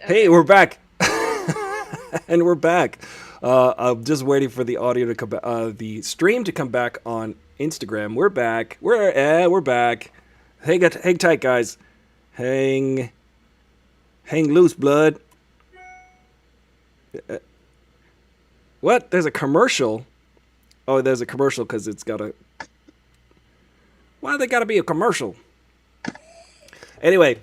Hey, we're back. And we're back. I'm just waiting for the audio to come back, the stream to come back on Instagram. We're back. We're back. Hang tight, guys. Hang loose, blood. What? There's a commercial. Oh, there's a commercial because it's got a. Why they got to be a commercial? Anyway,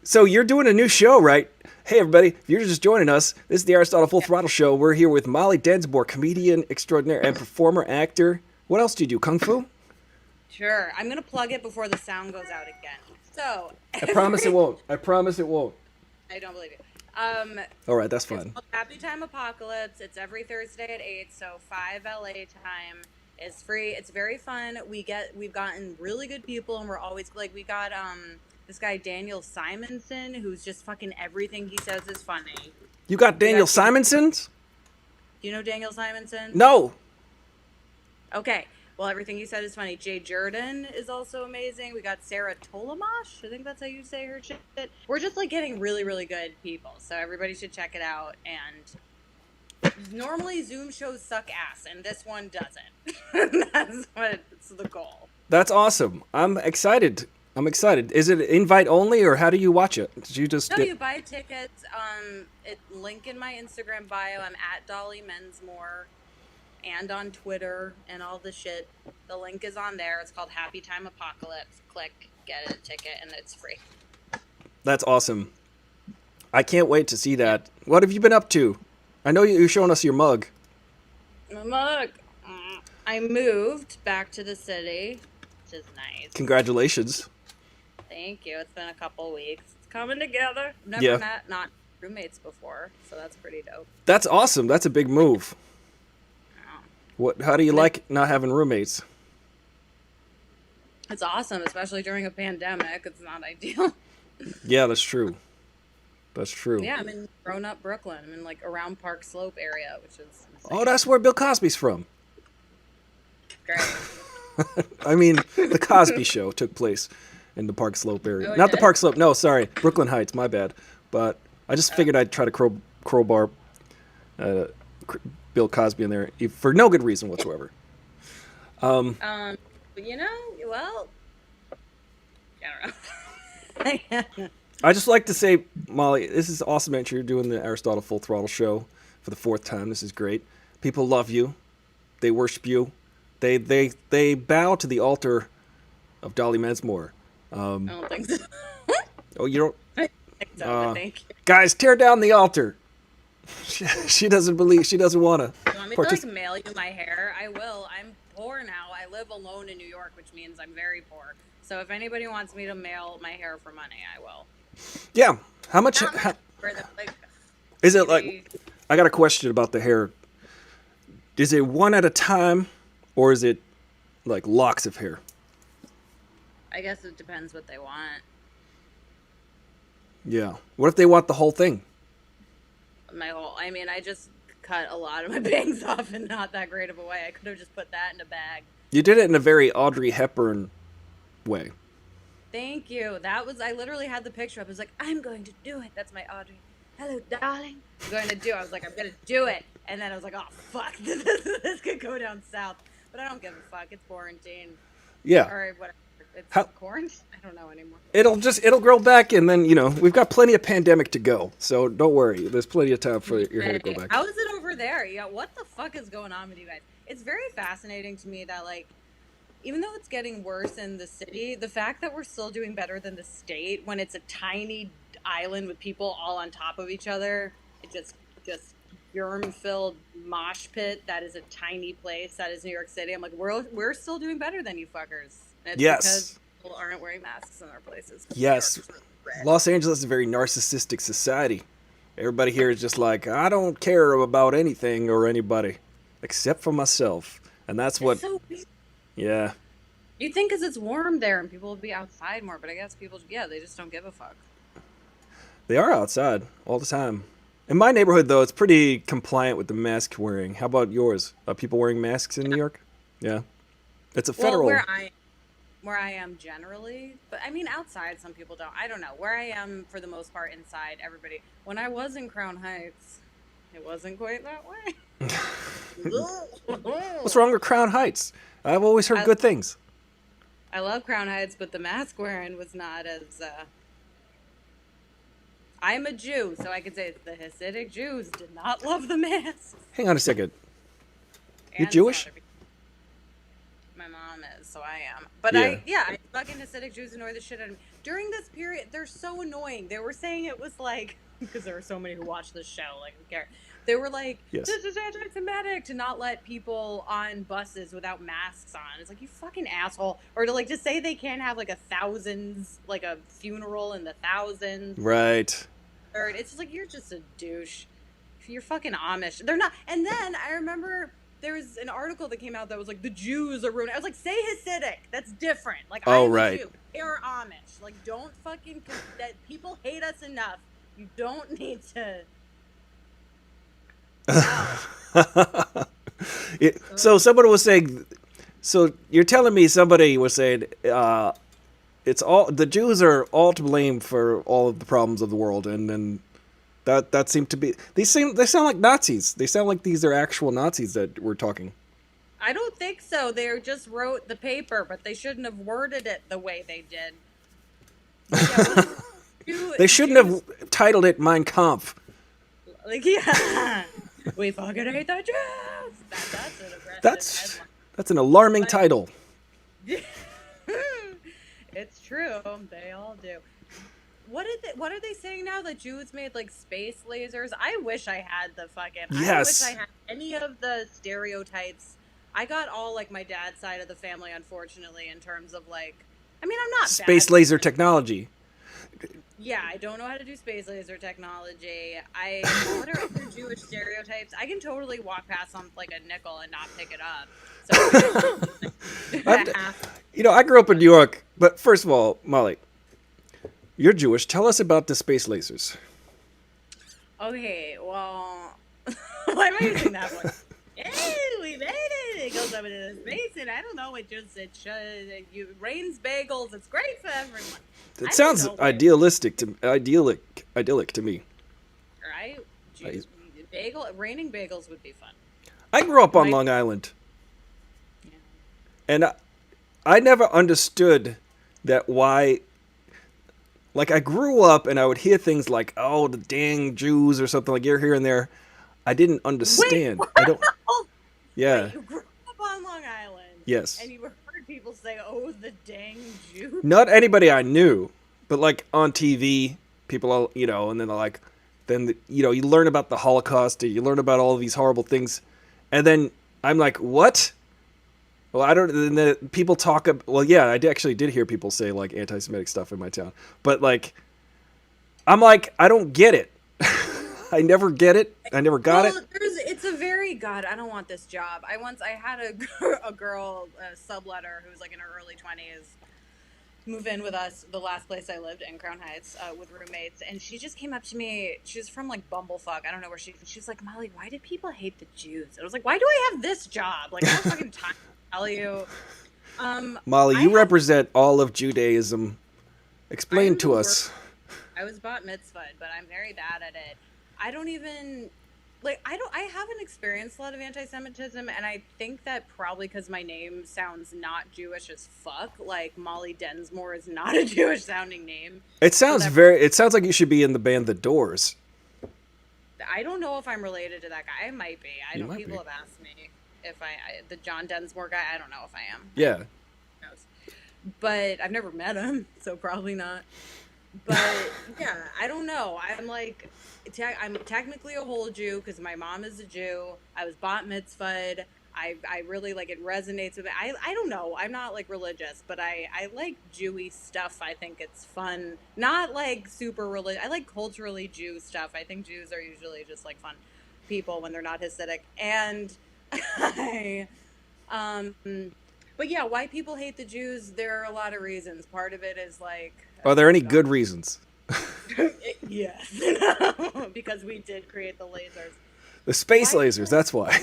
so you're doing a new show, right? Hey, everybody, if you're just joining us, this is the Aristotle Full Throttle Show. We're here with Molly Densmore, comedian extraordinaire and performer, actor. What else do you do? Kung Fu? Sure. I'm going to plug it before the sound goes out again. So. I promise it won't. I promise it won't. I don't believe you. All right, that's fine. It's called Happy Time Apocalypse. It's every Thursday at 8, so 5 LA time. It's free. It's very fun. We've gotten really good people, and we're always like, we got this guy Daniel Simonson, who's just fucking everything he says is funny. You got Daniel Simonson's? Do you know Daniel Simonson? No. Okay. Well, everything he said is funny. Jay Jordan is also amazing. We got Sarah Tolomash. I think that's how you say her shit. We're just like getting really, really good people. So everybody should check it out. And normally Zoom shows suck ass, and this one doesn't. That's the goal. That's awesome. I'm excited. Is it invite only, or how do you watch it? Did you just you buy tickets. Link in my Instagram bio. I'm at Dolly Mensmore. And on Twitter and all the shit. The link is on there. It's called Happy Time Apocalypse. Click, get a ticket, and it's free. That's awesome. I can't wait to see that. What have you been up to? I know you're showing us your mug. My mug. I moved back to the city, which is nice. Congratulations. Thank you. It's been a couple weeks. It's coming together. Never met not roommates before, so that's pretty dope. That's awesome. That's a big move. How do you like not having roommates? It's awesome, especially during a pandemic. It's not ideal. Yeah, that's true. That's true. Yeah, I'm in grown-up Brooklyn. I'm in like around Park Slope area, which is insane. Oh, that's where Bill Cosby's from. Great. I mean, the Cosby Show took place in the Park Slope area. Oh, Not the Park Slope. No, sorry, Brooklyn Heights. My bad. But I just figured I'd try to crowbar Bill Cosby in there for no good reason whatsoever. Well, I don't know. I just like to say, Molly, this is awesome that you're doing the Aristotle Full Throttle Show for the 4th time. This is great. People love you. They worship you. They bow to the altar of Dolly Mensmore. I don't think so. Oh, you don't? I think so, thank you. Guys, tear down the altar. She doesn't believe. She doesn't want to. You want me to like mail you my hair? I will. I'm poor now. I live alone in New York, which means I'm very poor. So if anybody wants me to mail my hair for money, I will. Yeah. How much? Is it like? I got a question about the hair. Is it one at a time, or is it like locks of hair? I guess it depends what they want. Yeah. What if they want the whole thing? I just cut a lot of my bangs off in not that great of a way. I could have just put that in a bag. You did it in a very Audrey Hepburn way. Thank you. I literally had the picture up. I was like, I'm going to do it. That's my Audrey. Hello, darling. I'm going to do it. I was like, I'm going to do it. And then I was like, oh, fuck. This could go down south. But I don't give a fuck. It's quarantine. Yeah. Or whatever. It's quarantine? I don't know anymore. It'll grow back, and then, we've got plenty of pandemic to go. So don't worry. There's plenty of time for your hair to go back. How is it over there? Yeah, what the fuck is going on with you guys? It's very fascinating to me that, like, even though it's getting worse in the city, the fact that we're still doing better than the state when it's a tiny island with people all on top of each other, it just germ-filled mosh pit that is a tiny place that is New York City. I'm like, we're still doing better than you fuckers. And it's because people aren't wearing masks in our places. Yes. Los Angeles is a very narcissistic society. Everybody here is just like, I don't care about anything or anybody except for myself. And that's what... So weird. Yeah. You'd think because it's warm there and people would be outside more, but I guess people, they just don't give a fuck. They are outside all the time. In my neighborhood, though, it's pretty compliant with the mask wearing. How about yours? Are people wearing masks in New York? Yeah. It's a federal... Well, where I where I am generally, but I mean outside some people don't. I don't know. Where I am for the most part inside, everybody. When I was in Crown Heights, it wasn't quite that way. What's wrong with Crown Heights? I've always heard good things. I love Crown Heights, but the mask wearing was not as I'm a Jew, so I could say the Hasidic Jews did not love the mask. Hang on a second. You're And Jewish? my mom is, so I am. But Yeah. fucking Hasidic Jews annoy the shit out of me. During this period, they're so annoying. They were saying it was like, because there were so many who watched this show, like, who care? They were like, Yes. this is anti-Semitic to not let people on buses without masks on. It's like, you fucking asshole. Or to like, to say they can't have like a funeral in the thousands. Right. It's just like, you're just a douche. You're fucking Amish. They're not. And then I remember there was an article that came out that was like, the Jews are ruining. I was like, say Hasidic. That's different. Like, Oh, I'm right. a Jew. They are Amish. Like, don't fucking. That people hate us enough. You don't need to. So someone was saying. So you're telling me somebody was saying it's all the Jews are all to blame for all of the problems of the world, and then that seemed to be they sound like Nazis. They sound like these are actual Nazis that we're talking. I don't think so. They just wrote the paper, but they shouldn't have worded it the way they did. Yeah, They shouldn't have titled it Mein Kampf. Like, yeah, we fucking hate the Jews. That's an aggressive headline. That's an alarming title. It's true. They all do. What are they saying now? The Jews made like space lasers. I wish I had the fucking. Yes. I wish I had any of the stereotypes. I got all like my dad's side of the family, unfortunately, in terms of like. I mean, I'm not Space bad, laser technology. Yeah, I don't know how to do space laser technology. What are other Jewish stereotypes? I can totally walk past some like a nickel and not pick it up. So, I grew up in New York, but first of all, Molly, you're Jewish. Tell us about the space lasers. Okay, well, why am I using that one? Hey, we made it! It goes up into space, and I don't know. It rains bagels. It's great for everyone. It sounds idyllic to me. Right? Raining bagels would be fun. I grew up on Long Island, and I never understood that why. Like, I grew up and I would hear things like, "Oh, the dang Jews" or something like here and there. I didn't understand. Wait, I don't. Yeah. Wait, you grew up on Long Island. Yes. And you heard people say, "Oh, the dang Jews." Not anybody I knew, but like on TV, people, and then they're like, you learn about the Holocaust, you learn about all of these horrible things, and then I'm like, what? Well, I don't. And the people talk. Well, yeah, I actually did hear people say like anti-Semitic stuff in my town, but like, I'm like, I don't get it. I never get it. I never got it. It's a very God. I don't want this job. I had a girl, a subletter who was like in her early 20s, move in with us. The last place I lived in Crown Heights with roommates, and she just came up to me. She was from like Bumblefuck. I don't know where she's like, Molly, why do people hate the Jews? And I was like, why do I have this job? Like, I don't fucking time to tell you. Molly, you represent all of Judaism. Explain to us. I was bat mitzvahed, but I'm very bad at it. I don't even I haven't experienced a lot of anti-Semitism, and I think that probably because my name sounds not Jewish as fuck. Like, Molly Densmore is not a Jewish sounding name. It sounds it sounds like you should be in the band The Doors. I don't know if I'm related to that guy. I might be. People have asked me if the John Densmore guy. I don't know if I am. Yeah. Who knows? But I've never met him, so probably not. But yeah, I don't know. I'm like, I'm technically a whole Jew because my mom is a Jew. I was bat mitzvahed. I really like it resonates with me. I don't know. I'm not like religious, but I like Jewy stuff. I think it's fun. Not like super religious. I like culturally Jew stuff. I think Jews are usually just like fun people when they're not Hasidic. And but yeah, why people hate the Jews, there are a lot of reasons. Part of it is like... Are there any good reasons? Yes. Because we did create the lasers. The space lasers, that's why.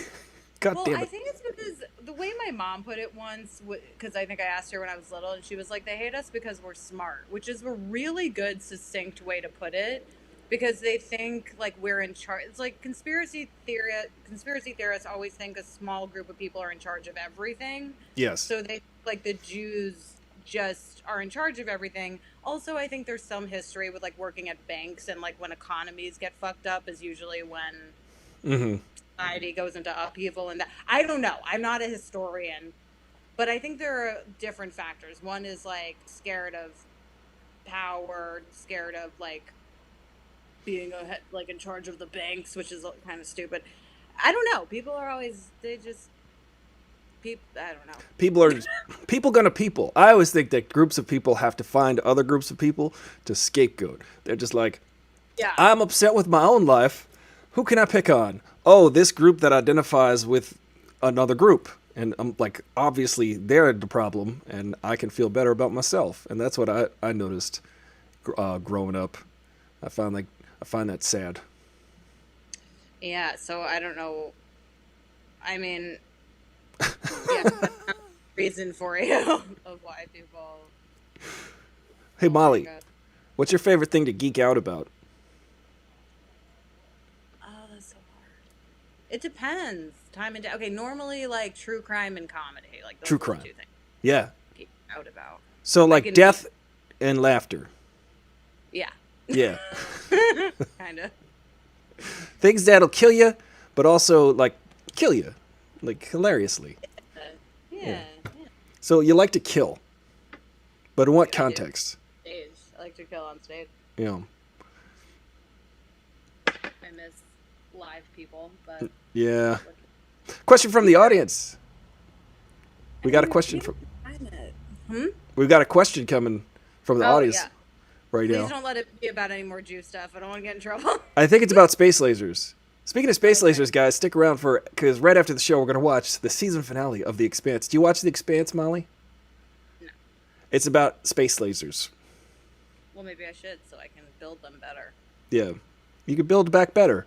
God Well, damn I it. think it's because the way my mom put it once, because I think I asked her when I was little, and she was like, they hate us because we're smart, which is a really good, succinct way to put it, because they think like we're in charge. It's like conspiracy theorists always think a small group of people are in charge of everything. Yes. So they like the Jews just are in charge of everything. Also, I think there's some history with like working at banks, and like when economies get fucked up is usually when Mm-hmm. society goes into upheaval. And that, I don't know, I'm not a historian, but I think there are different factors. One is like scared of power, scared of like being like in charge of the banks, which is kind of stupid. I don't know, people are always, they just people, I don't know. People gonna people. I always think that groups of people have to find other groups of people to scapegoat. They're just like, Yeah. I'm upset with my own life. Who can I pick on? Oh, this group that identifies with another group. And I'm like, obviously they're the problem, and I can feel better about myself. And that's what I noticed growing up. I find that sad. Yeah, so I don't know. I mean, yeah, that's not reason for you of why people. Hey, Oh my Molly, God. what's your favorite thing to geek out about? Oh, that's so hard. It depends. Time and day. Okay, normally like true crime and comedy, like those True are the crime. two things Yeah. I geek out about. So I like can death and laughter. Yeah, Yeah. kind of. Things that'll kill you, but also like kill you, like hilariously. Yeah. So you like to kill, but in what I do. context? Stage. I like to kill on stage. You know. I miss live people, but Yeah. Question from the audience. We got a question from. We've got a question coming from the audience Yeah. right Please now. don't let it be about any more Jew stuff. I don't want to get in trouble. I think it's about space lasers. Speaking of space lasers, guys, stick around because right after the show we're gonna watch the season finale of The Expanse. Do you watch The Expanse, Molly? No. It's about space lasers. Well, maybe I should so I can build them better. Yeah, you could build back better.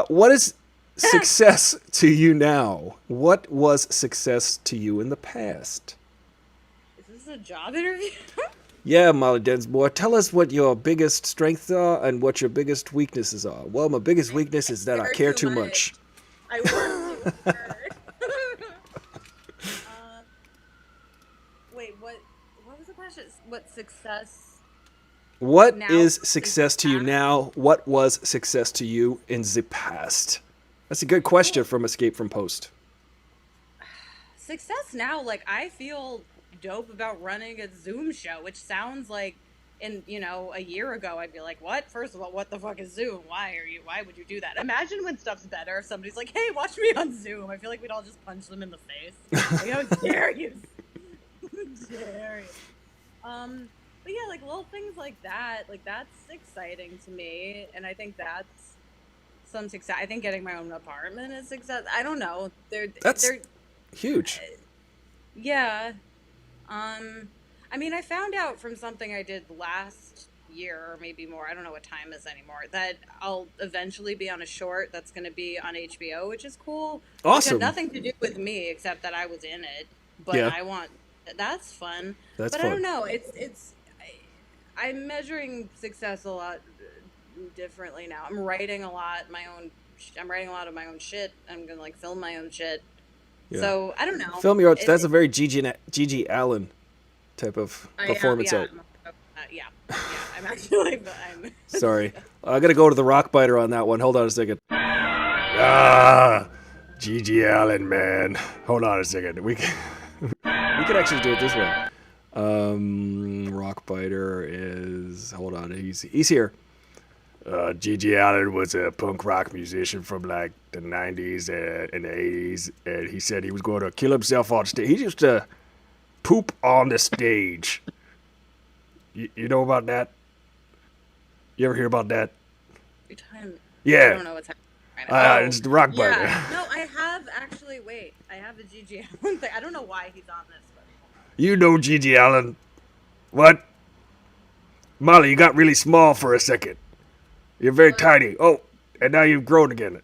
What is success to you now? What was success to you in the past? Is this a job interview? Yeah, Molly Densmore, tell us what your biggest strengths are and what your biggest weaknesses are. Well, my biggest weakness is that I care too much. I work too hard. Wait, what was the question? What success? What Now is is success to you past? now? What was success to you in the past? That's a good question from Escape from Post. Success now, like I feel dope about running a Zoom show, which sounds like a year ago I'd be like, what? First of all, what the fuck is Zoom? Why would you do that? Imagine when stuff's better if somebody's like, hey, watch me on Zoom. I feel like we'd all just punch them in the face. Like, how dare you? How dare you? But yeah, like little things like that, like that's exciting to me, and I think that's some success. I think getting my own apartment is success. I don't know. That's they're huge. yeah. I mean, I found out from something I did last year, or maybe more, I don't know what time is anymore, that I'll eventually be on a short that's going to be on HBO, which is cool. Awesome. It had nothing to do with me except that I was in it, but Yeah. that's fun. That's but fun. I don't know, I'm measuring success a lot differently now. I'm writing a lot of my own shit. I'm going to like film my own shit. Yeah. So I don't know. Film your own. That's a very Gigi Allen type of performance art. Yeah. I'm actually. Sorry, I gotta go to the rock biter on that one. Hold on a second. Gigi Allen, man. Hold on a second. We can actually do it this way. Rock biter is. Hold on. He's here. Gigi Allen was a punk rock musician from like the 90s and the 80s, and he said he was going to kill himself on stage. He used to poop on the stage. You know about that? You ever hear about that? Yeah. I don't know what's happening right now. It's the rock biter. Yeah. No, I have actually. Wait, I have a Gigi Allen thing. I don't know why he's on this, but You know Gigi Allen. What? Molly, you got really small for a second. You're very tiny. Oh, and now you've grown again.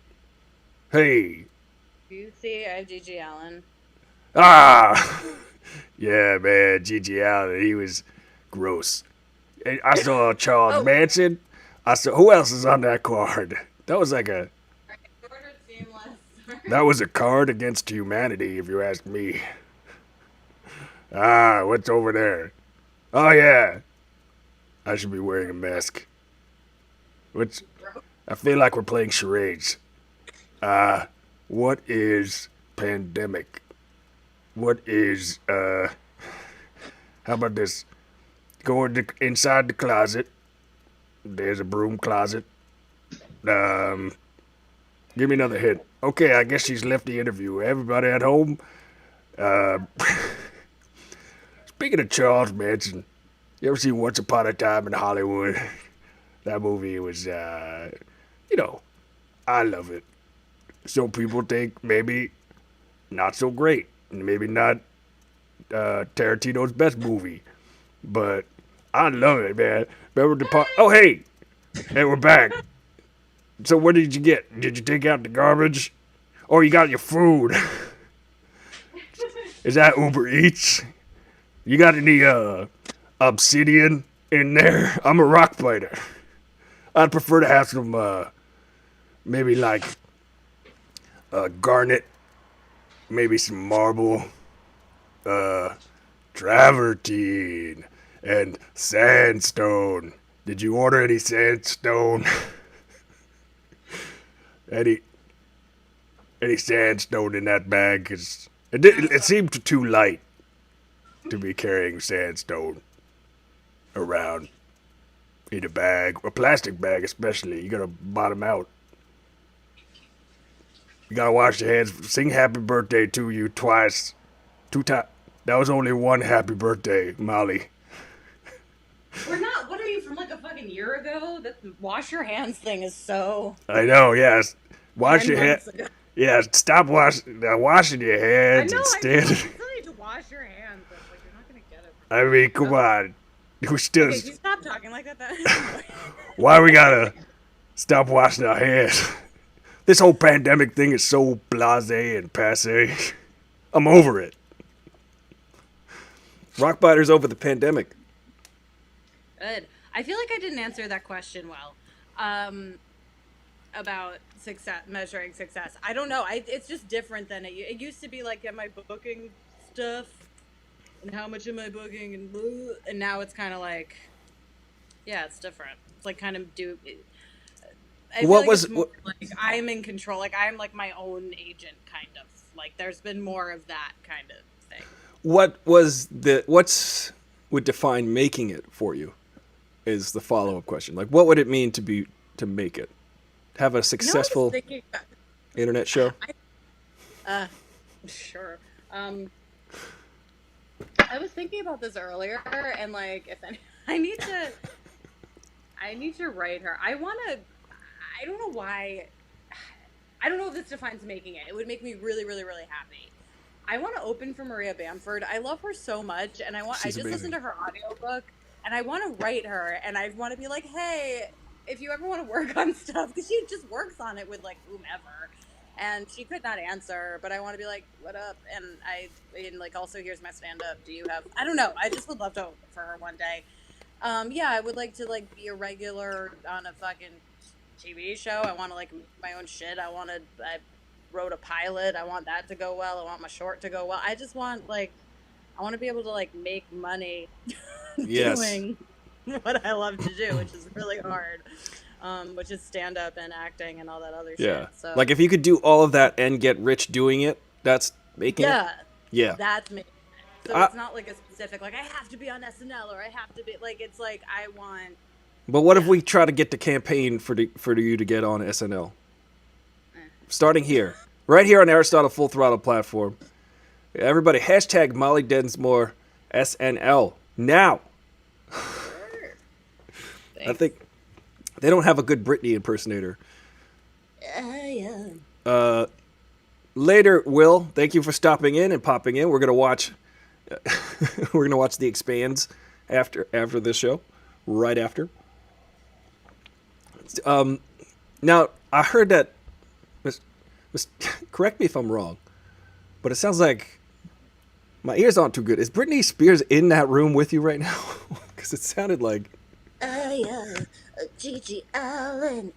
Hey. Do you see I have Gigi Allen? Ah, yeah, man, Gigi Allen, he was gross. And I saw Charles Oh, Manson. I saw who else is on that card? That was like a alright, ordered seamless. that was a card against humanity, if you ask me. Ah, what's over there? Oh yeah, I should be wearing a mask. Which I feel like we're playing charades. What is pandemic? What is How about this? Go inside the closet. There's a broom closet. Um, Give me another hint. Okay, I guess she's left the interview. Everybody at home. Uh, Speaking of Charles Manson, you ever see Once Upon a Time in Hollywood? That movie was, I love it. Some people think maybe not so great, maybe not Tarantino's best movie, but I love it, man. Remember the part? Oh, hey, we're back. So what did you get? Did you take out the garbage? Oh, you got your food. Is that Uber Eats? You got any obsidian in there? I'm a rock fighter. I'd prefer to have some maybe like garnet, maybe some marble, travertine, and sandstone. Did you order any sandstone? any sandstone in that bag? 'Cause it seemed too light to be carrying sandstone around in a bag, a plastic bag especially. You gotta bottom out. You gotta wash your hands. Sing happy birthday to you twice. Two times. That was only one happy birthday, Molly. We're not. What are you from like a fucking year ago? That wash your hands thing is so. I know, yes. Wash 10 your hands. months ago. Yeah, stop washing your I hands know. and I stand. still need to wash your hands. But like, you're not gonna get it. I mean, come on. We still. Okay, can you stop talking like that? Why we gotta stop washing our hands? This whole pandemic thing is so blasé and passe. I'm over it. Rockbiter's over the pandemic. Good. I feel like I didn't answer that question well. About success, measuring success. I don't know. It's just different than it used to be. Like, am I booking stuff, and how much am I booking, and blah, and now it's kind of like, yeah, it's different. It's like kind of I feel What like was it's more like I'm in control. Like I'm like my own agent, kind of. Like there's been more of that kind of thing. what's would define making it for you? Is the follow up question. Like, what would it mean to make it? Have a You know, I was successful thinking. internet show? Sure. I was thinking about this earlier, and like, if any, I need to write her. I want to. I don't know why. I don't know if this defines making it. It would make me really, really, really happy. I want to open for Maria Bamford. I love her so much, and I She's just amazing. listened to her audiobook, and I want to write her, and I want to be like, hey, if you ever want to work on stuff, because she just works on it with like whomever, and she could not answer, but I want to be like, what up? And like, also here's my stand up. Do you have? I don't know. I just would love to open for her one day. Yeah, I would like to like be a regular on a fucking TV show. I want to like make my own shit. I wrote a pilot. I want that to go well. I want my short to go well. I just want like I want to be able to like make money Yes. doing what I love to do, which is really hard. Which is stand up and acting and all that other Yeah. shit. So Like, if you could do all of that and get rich doing it, that's making it. yeah, Yeah. that's me. So I- it's not like a specific like I have to be on SNL or I have to be like it's like I want. But what if we try to get the campaign for you to get on SNL? Starting here, right here on Aristotle Full Throttle platform. Everybody, hashtag Molly Densmore SNL now. I think they don't have a good Britney impersonator. Yeah. Later, Will, thank you for stopping in and popping in. We're gonna watch. We're gonna watch the Expanse after this show, right after. Now I heard that Correct me if I'm wrong, but it sounds like my ears aren't too good. Is Britney Spears in that room with you right now? Because it sounded like. Gigi Allen.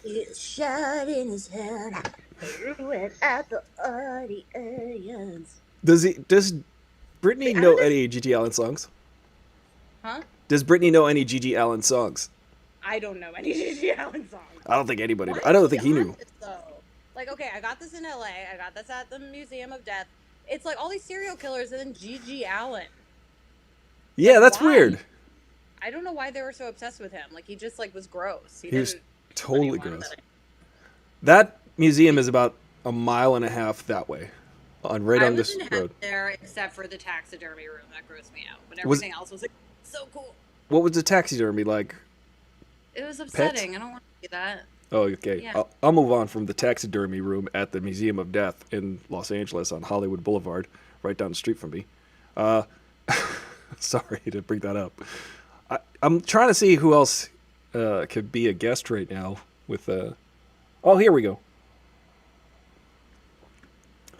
He shot in his head. Threw it at the audience. Does Britney know any Gigi Allen songs? Huh? Does Britney know any Gigi Allen songs? I don't know any Gigi Allen songs. I don't think anybody. I don't think he knew. Like, okay, I got this in LA. I got this at the Museum of Death. It's like all these serial killers and then Gigi Allen. Yeah, like, that's why? Weird. I don't know why they were so obsessed with him. Like, he just like was gross. He was totally gross. That museum is about a mile and a half that way, on this road. There, except for the taxidermy room that grossed me out, but everything else was like so cool. What was the taxidermy like? It was upsetting. I don't want to see that. Oh, okay. Yeah. I'll move on from the taxidermy room at the Museum of Death in Los Angeles on Hollywood Boulevard, right down the street from me. Sorry to bring that up. I'm trying to see who else could be a guest right now with. Oh, here we go.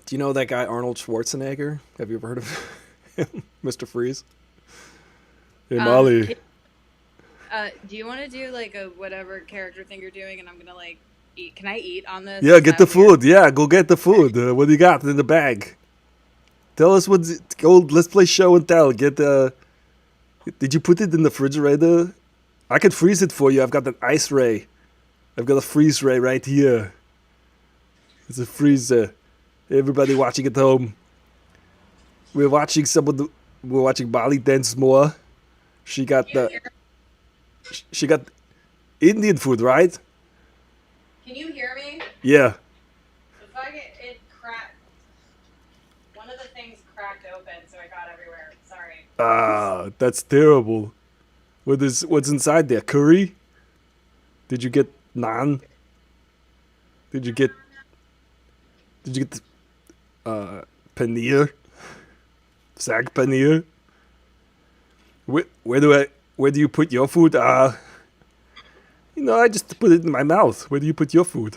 Do you know that guy Arnold Schwarzenegger? Have you ever heard of him, Mr. Freeze? Hey, Molly. Do you want to do like a whatever character thing you're doing, and I'm gonna like eat? Can I eat on this? Yeah, get the food. Yeah, go get the food. What do you got in the bag? Tell us what's. Go. Let's play show and tell. Get the. Did you put it in the refrigerator? I could freeze it for you. I've got an ice ray. I've got a freeze ray right here. It's a freezer. Everybody watching at home. We're watching We're watching Molly Densmore. She got She got Indian food, right? Can you hear me? Yeah. It cracked. One of the things cracked open, so I got everywhere. Sorry. Ah, that's terrible. What's inside there? Curry? Did you get naan? Did you get paneer? Sag paneer? Where do you put your food? I just put it in my mouth. Where do you put your food?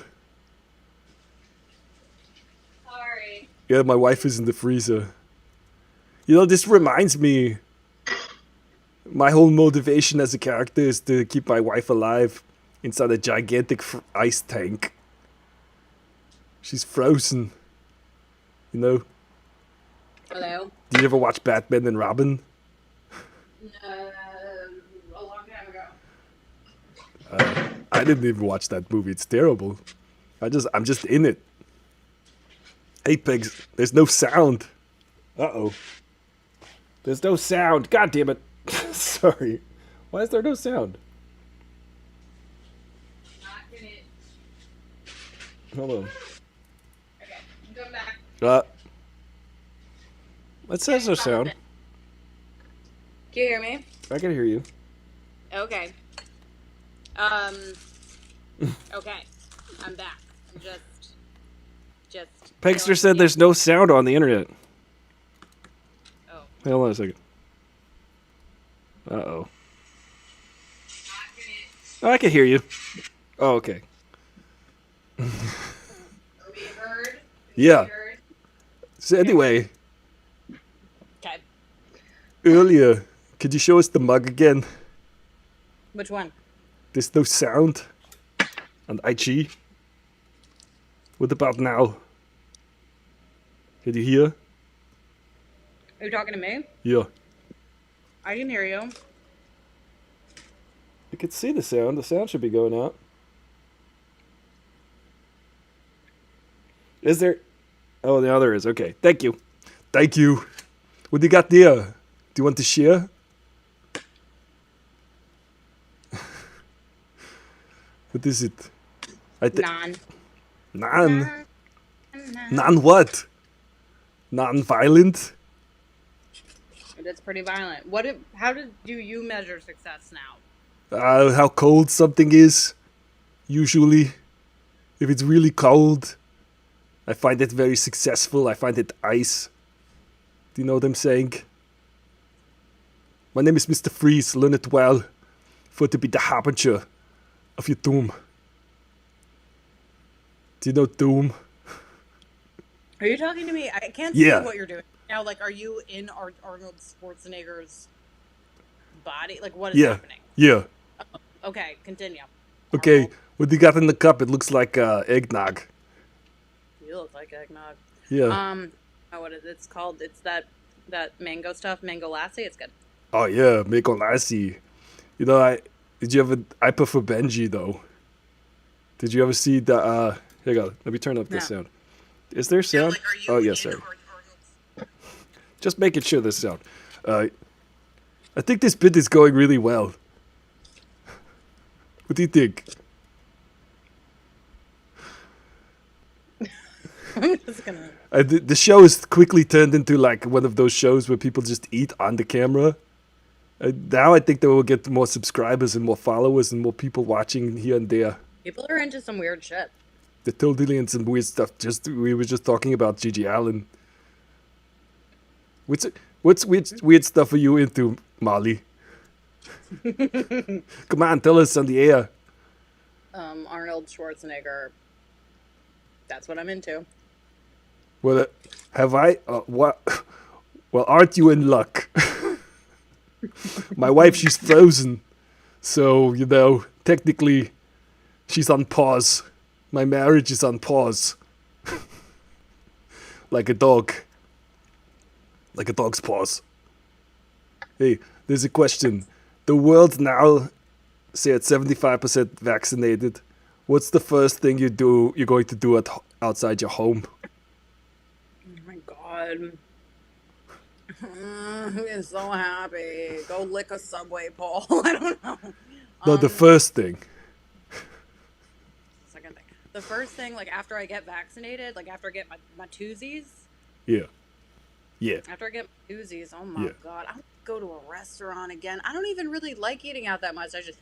Sorry. Yeah, my wife is in the freezer. This reminds me. My whole motivation as a character is to keep my wife alive inside a gigantic ice tank. She's frozen. Hello? Do you ever watch Batman and Robin? A long time ago. I didn't even watch that movie. It's terrible. I'm just in it. Hey, pigs, there's no sound. Uh-oh. There's no sound. God damn it. Sorry. Why is there no sound? Not in it. Hold on. Okay, I'm going back. It says no sound. Can you hear me? I can hear you. Okay. Okay. I'm back. I'm just. Pegster said there's no sound on the internet. Oh. Hold on a second. Uh-oh. I can hear you. Oh, okay. Are we heard? Yeah. So anyway. Okay. Earlier, could you show us the mug again? Which one? There's no sound on IG. What about now? Can you hear? Are you talking to me? Yeah. I can hear you. You can see the sound. The sound should be going out. Is there? Oh, now there is. Okay. Thank you. Thank you. What do you got there? Do you want to share? What is it? None. None. None what? Non-violent? That's pretty violent. How do you measure success now? How cold something is. Usually. If it's really cold, I find it very successful. I find it ice. Do you know what I'm saying? My name is Mr. Freeze. Learn it well. For to be the harbinger of your doom. Do you know doom? Are you talking to me? I can't see Yeah. what you're doing now. Like, are you in Arnold Schwarzenegger's body? Like, what is Yeah. happening? Yeah. Okay, continue. Okay. Arnold, What do you got in the cup? It looks like eggnog. you look like eggnog. Yeah. What is it's called? It's that mango stuff, mango lassi. It's good. Oh yeah, make on lassi. You know, did you ever? I prefer Benji though. Did you ever see the? Here you go. Let me turn up the No. sound. Is there sound? Like, are you Oh yes, sir. Just making sure there's sound. I think this bit is going really well. What do you think? I'm just gonna. The show is quickly turned into like one of those shows where people just eat on the camera. Now I think they will get more subscribers and more followers and more people watching here and there. People are into some weird shit. They're totally into some weird stuff. We were just talking about Gigi Allen. What's weird stuff are you into, Molly? Come on, tell us on the air. Arnold Schwarzenegger. That's what I'm into. Well, have I? What? Well, aren't you in luck? My wife, she's frozen, so you know, technically, she's on pause. My marriage is on pause, like a dog, like a dog's paws. Hey, there's a question. The world now, say at 75% vaccinated. What's the first thing you're going to do outside your home? Oh my god. I'm getting so happy. Go lick a subway pole. I don't know. No, the first thing. Second thing. The first thing, like after I get vaccinated, like after I get my twosies. Yeah. Yeah. After I get my twosies, oh my Yeah. god, I want to go to a restaurant again. I don't even really like eating out that much. I just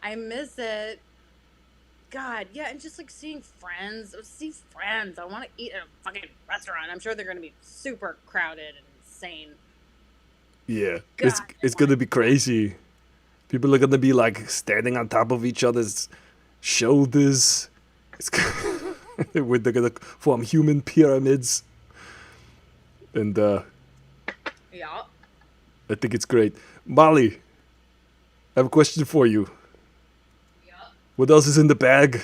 I miss it. God, yeah, and just like seeing friends. See friends. I want to eat at a fucking restaurant. I'm sure they're going to be super crowded and insane. Yeah. God, It's gonna be crazy. People are gonna be like standing on top of each other's shoulders. They're gonna form human pyramids. And Yeah. I think it's great. Molly, I have a question for you. Yeah. What else is in the bag?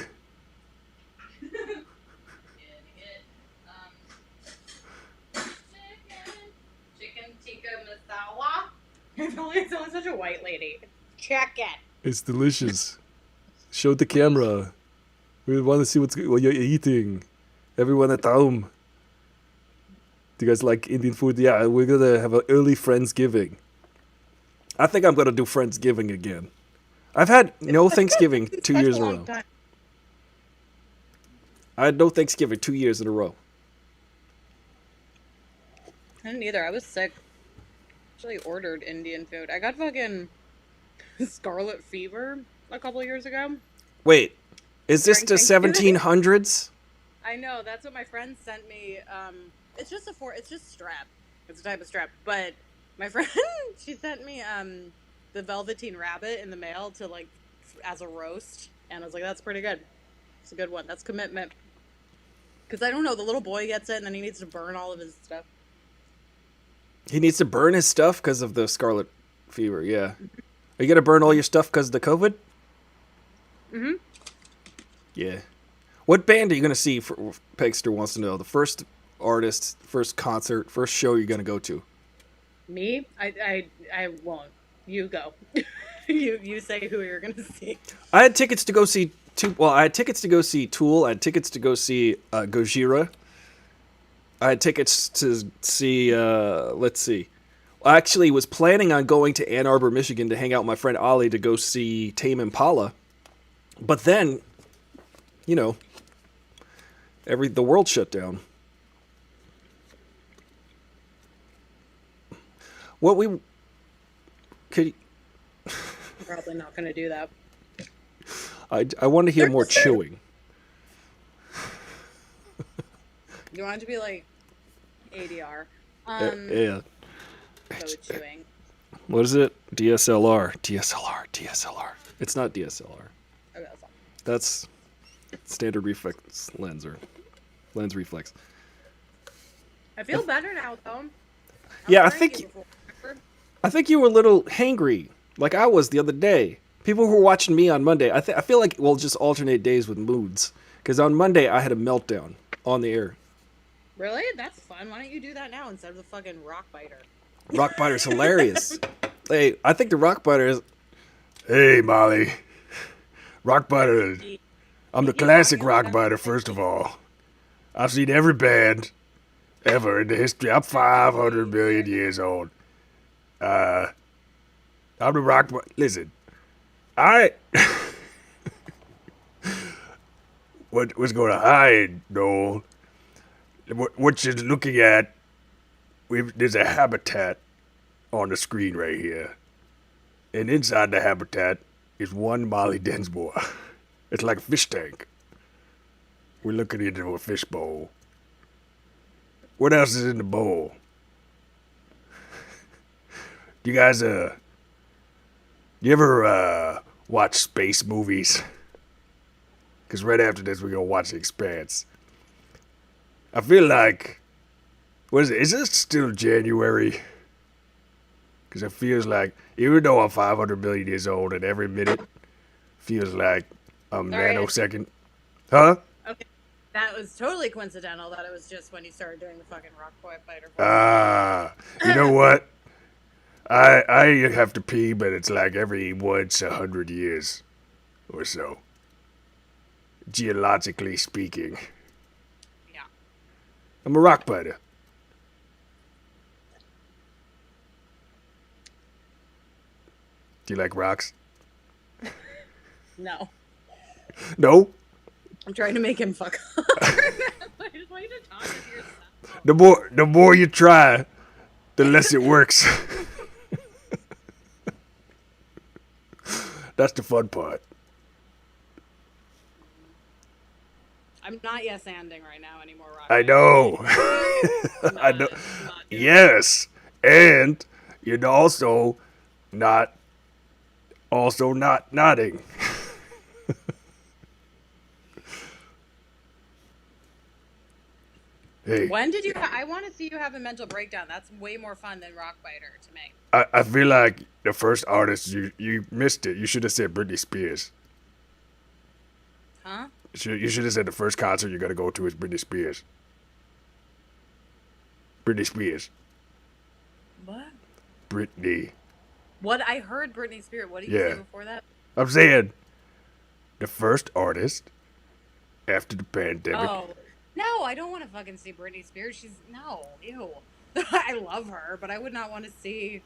Chicken tikka masala. It's only such a white lady. Check it. It's delicious. Show the camera. We want to see what you're eating. Everyone at home. Do you guys like Indian food? Yeah, we're gonna have an early Friendsgiving. I think I'm gonna do Friendsgiving again. I've had no Thanksgiving 2 years in a row. I had no Thanksgiving 2 years in a row. I didn't either. I was sick. Actually ordered Indian food. I got fucking scarlet fever a couple years ago. Wait, is this During the Thanksgiving? 1700s? I know, that's what my friend sent me. It's just strep. It's a type of strep. But my friend, she sent me the Velveteen Rabbit in the mail to like as a roast, and I was like, that's pretty good. It's a good one. That's commitment. Because I don't know, the little boy gets it, and then he needs to burn all of his stuff. He needs to burn his stuff because of the scarlet fever, yeah. Are you going to burn all your stuff because of the COVID? Mm-hmm. Yeah. What band are you going to see, Pegster wants to know? The first artist, first concert, first show you're going to go to? Me? I won't. You go. you say who you're going to see. I had tickets to go see I had tickets to go see Tool. I had tickets to go see Gojira. I had tickets to see, let's see. I actually was planning on going to Ann Arbor, Michigan to hang out with my friend Ollie to go see Tame Impala. But then, you know, the world shut down. What we could... I'm probably not going to do that. I want to hear more chewing. You want it to be like ADR. Yeah. So chewing. What is it? DSLR. It's not DSLR. Okay, that's all. That's standard reflex lens or lens reflex. I feel better now, though. Yeah, I cranky think before, remember? I think you were a little hangry, like I was the other day. People who were watching me on Monday, I feel like we'll just alternate days with moods. Because on Monday I had a meltdown on the air. Really? That's fun. Why don't you do that now instead of the fucking rock biter? Rock biter's hilarious. Hey, I think the rock biter is. Hey, Molly. Rock biter. I'm the classic rock biter, first of all. I've seen every band ever in the history. I'm 500 million years old. I'm the rock biter. Listen, what's going to hide, Noel? What you're looking at, there's a habitat on the screen right here. And inside the habitat is one Molly Densmore. It's like a fish tank. We're looking into a fish bowl. What else is in the bowl? You guys, you ever watch space movies? Because right after this, we're going to watch The Expanse. I feel like, what is it? Is this still January? Because it feels like, even though I'm 500 million years old and every minute feels like a nanosecond. Huh? Okay. That was totally coincidental that it was just when you started doing the fucking rock biter. You know what? I have to pee, but it's like every once 100 years or so. Geologically speaking. Yeah. I'm a rock biter. Do you like rocks? No. No? I'm trying to make him fuck up. I just want you to talk to yourself. The more you try, the less it works. That's the fun part. I'm not yes-anding right now anymore, Rock. I know. I know. Yes. And you're also not nodding. Hey. When did you? I want to see you have a mental breakdown. That's way more fun than rock biter to me. I feel like the first artist you missed it. You should have said Britney Spears. Huh? You should have said the first concert you're gonna go to is Britney Spears. Britney Spears. What? Britney. What? I heard Britney Spears. What did you say before that? I'm saying the first artist after the pandemic. Oh. No, I don't want to fucking see Britney Spears. Ew. I love her, but I would not want to see.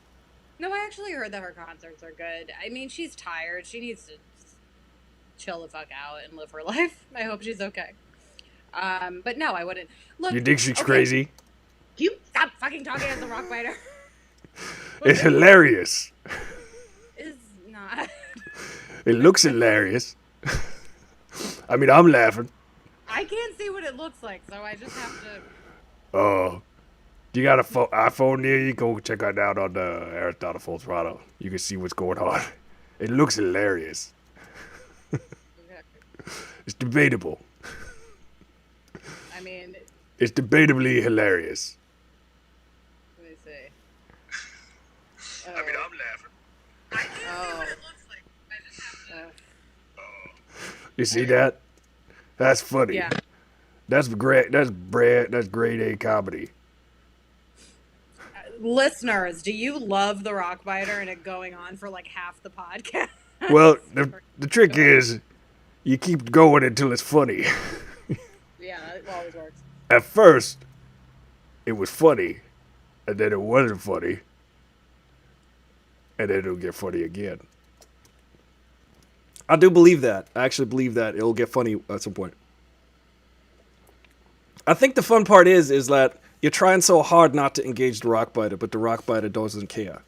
No, I actually heard that her concerts are good. I mean, she's tired. She needs to chill the fuck out and live her life. I hope she's okay. But no, I wouldn't. Look, You think she's crazy? Do you stop fucking talking as a rock biter? It's hilarious. Is not. It looks hilarious. I mean, I'm laughing. I can't see what it looks like, so I just have to. Oh, you got a iPhone near you? Go check it out on the Aristotle Full Throttle. You can see what's going on. It looks hilarious. Okay. It's debatable. I mean, It's debatably hilarious. let me see. I mean, I'm laughing. I can't see what it looks like. I just have to. You see that? That's funny. Yeah. That's great. That's grade A comedy. Listeners, do you love the rock biter and it going on for like half the podcast? Well, the trick is you keep going until it's funny. Yeah, it always works. At first, it was funny, and then it wasn't funny, and then it'll get funny again. I do believe that. I actually believe that it'll get funny at some point. I think the fun part is that you're trying so hard not to engage the rock biter, but the rock biter doesn't care.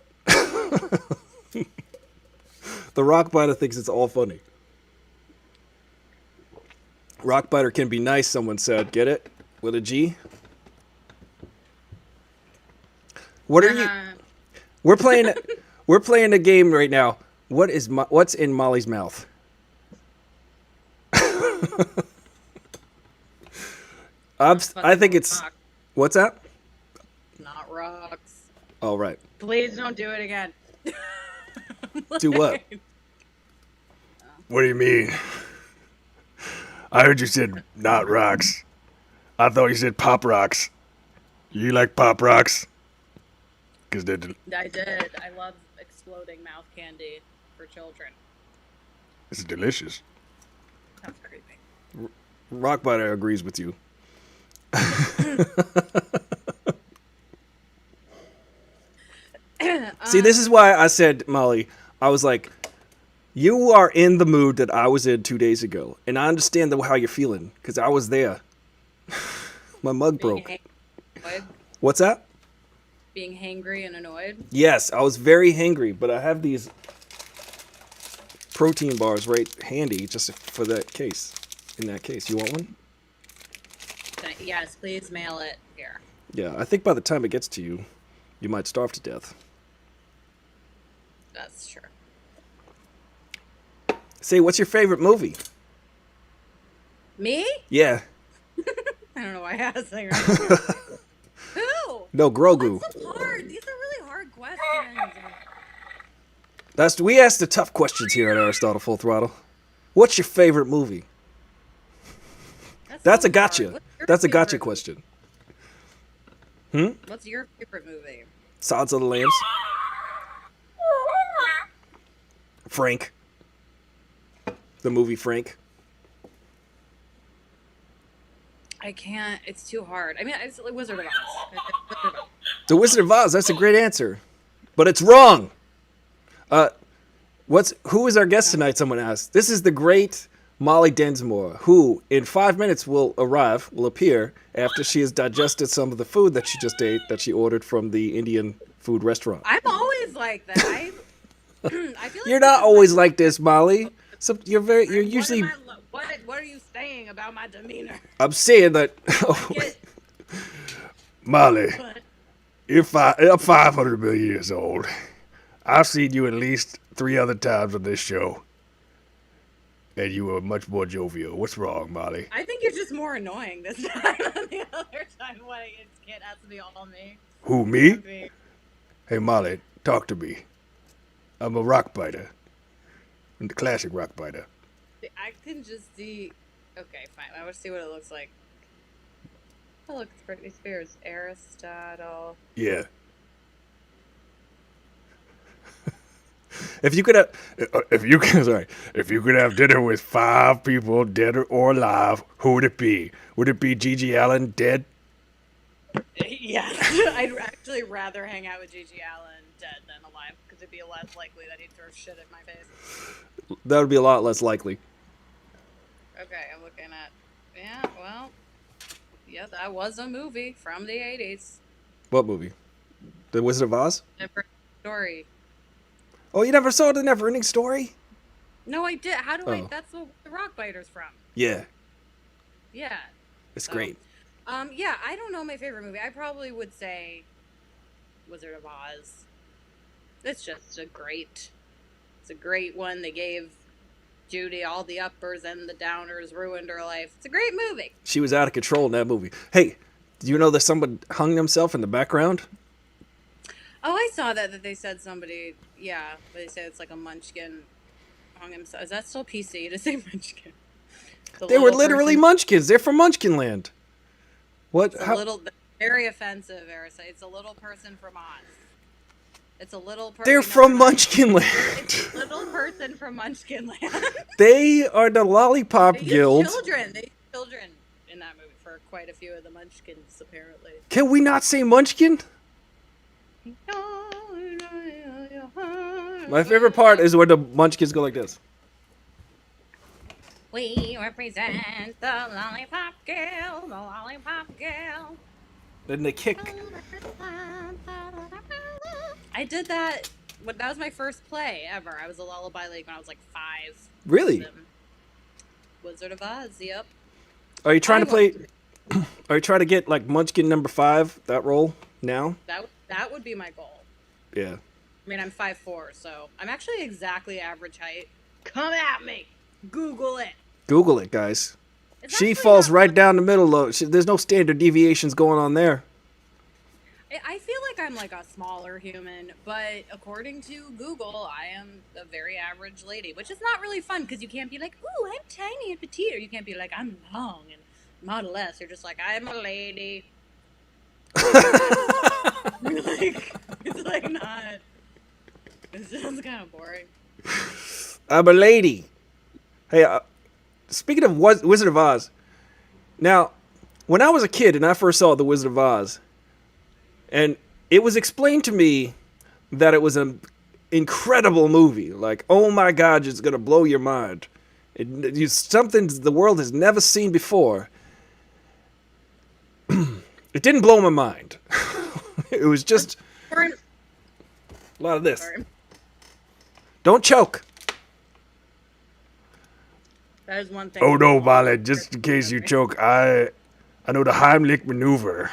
The rock biter thinks it's all funny. Rock biter can be nice, someone said. Get it? With a G? What are you? We're playing a game right now. What's in Molly's mouth? I think it's Rock, what's that? not rocks. Oh right. Please don't do it again. Do what? What do you mean? I heard you said not rocks. I thought you said pop rocks. You like pop rocks? Because they're I did. I love exploding mouth candy for children. it's delicious. That's creepy. Rockbiter agrees with you. See, this is why I said, Molly, I was like, you are in the mood that I was in 2 days ago. And I understand how you're feeling, because I was there. My mug broke. What's that? Being hangry and annoyed. Yes, I was very hangry, but I have these protein bars right handy just for that case. In that case. You want one? Yes, please mail it here. Yeah, I think by the time it gets to you, you might starve to death. That's true. Say, what's your favorite movie? Me? Yeah. I don't know why I asked that right. Who? No, Grogu. That's so hard. These are really hard questions. We ask the tough questions here at Aristotle Full Throttle. What's your favorite movie? That's so a gotcha. hard. That's a gotcha favorite question. What's your favorite movie? Silence of the Lambs. Frank. The movie Frank. I can't. It's too hard. I mean, it's like Wizard of Oz. The Wizard of Oz. That's a great answer, but it's wrong. Who is our guest tonight? Someone asked. This is the great Molly Densmore, who in 5 minutes will appear after she has digested some of the food that she just ate that she ordered from the Indian food restaurant. I'm always like that. I feel like You're not always like this, Molly. So you're usually. What are you saying about my demeanor? I'm saying that. Molly, I'm 500 million years old. I've seen you at least 3 other times on this show. And you were much more jovial. What's wrong, Molly? I think you're just more annoying this time than the other time. It has to be all me. Who, me? Hey, Molly, talk to me. I'm a rock biter. I'm the classic rock biter. I can just see. Okay, fine. I want to see what it looks like. Oh, look, it's Britney Spears. Aristotle. Yeah. If you could have, If you could have dinner with 5 people, dead or alive, who would it be? Would it be Gigi Allen dead? Yeah, I'd actually rather hang out with Gigi Allen dead than alive because it'd be less likely that he'd throw shit at my face. that would be a lot less likely. Okay, I'm looking at. Yeah, well, yeah, that was a movie from the 80s. What movie? The Wizard of Oz? Never story. Oh, you never saw the Never-Ending Story? No, I did. How do I? Oh. That's what the Rock Biter's from. Yeah, Yeah. it's So, great. Yeah, I don't know my favorite movie. I probably would say Wizard of Oz. It's just it's a great one. They gave Judy all the uppers and the downers, ruined her life. It's a great movie. She was out of control in that movie. Hey, do you know that someone hung themselves in the background? Oh, I saw that they said somebody, yeah, they said it's like a munchkin hung himself. Is that still PC to say munchkin? They were literally munchkins. They're from Munchkinland. What? Very offensive, Erisa. It's a little person from Oz. It's a little person. They're from Munchkinland. It's a little person from Munchkinland. They are the Lollipop Guild. They use children in that movie for quite a few of the Munchkins, apparently. Can we not say Munchkin? My favorite part is where the Munchkins go like this. We represent the Lollipop Guild, the Lollipop Guild. Then they kick. I did that. That was my first play ever. I was a Lullaby League when I was like 5. Really? Wizard of Oz. Yep. Are you trying to play? Are you trying to get like Munchkin number 5 that role now? That would be my goal. Yeah. I mean, I'm 5'4", so I'm actually exactly average height. Come at me. Google it. Google it, guys. It's She actually falls not right fun. down the middle. There's no standard deviations going on there. I feel like I'm like a smaller human, but according to Google, I am a very average lady, which is not really fun because you can't be like, ooh, I'm tiny and petite, or you can't be like, I'm long and Model S. You're just like, I'm a lady. Like, it's like not. It sounds kind of boring. I'm a lady. Hey, speaking of Wizard of Oz, now, when I was a kid and I first saw The Wizard of Oz, and it was explained to me that it was an incredible movie. Like, oh my God, it's gonna blow your mind. Something the world has never seen before. It didn't blow my mind. It was just a lot of this. Sorry. Don't choke. That is one thing. Oh no, Violet, just in case you choke, I know the Heimlich maneuver.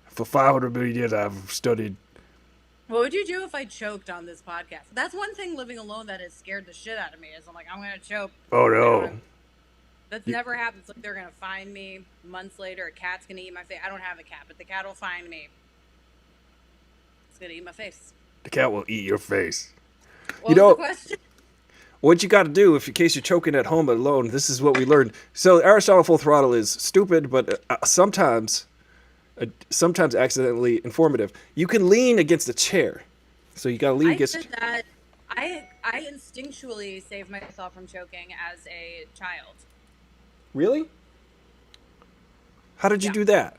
For 500 million years I've studied. What would you do if I choked on this podcast? That's one thing living alone that has scared the shit out of me. Is I'm like, I'm gonna choke. Oh no. That's never happened. It's like they're gonna find me months later. A cat's gonna eat my face. I don't have a cat, but the cat will find me. It's gonna eat my face. The cat will eat your face. What know- was the question? What you got to do, if in case you're choking at home alone, this is what we learned. So Aristotle Full Throttle is stupid, but sometimes accidentally informative. You can lean against a chair, so you got to lean I against. did that. I instinctually saved myself from choking as a child. Really? How did you Yeah. do that?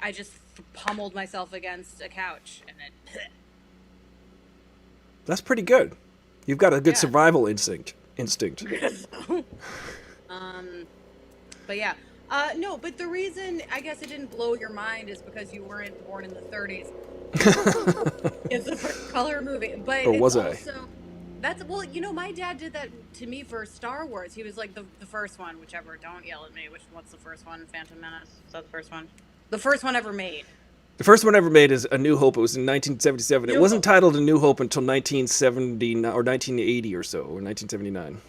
I just pummeled myself against a couch and then. That's pretty good. You've got a good Yeah. survival instinct. But yeah. No, but the reason I guess it didn't blow your mind is because you weren't born in the 30s. It's a first color movie, but Or it's was I? also that's well, you know, my dad did that to me for Star Wars. He was like the first one, whichever. Don't yell at me. What's the first one? Phantom Menace. Is that the first one? The first one ever made. The first one ever made is A New Hope. It was in 1977. It New wasn't Hope. titled A New Hope until 1979 or 1980 or so, or 1979.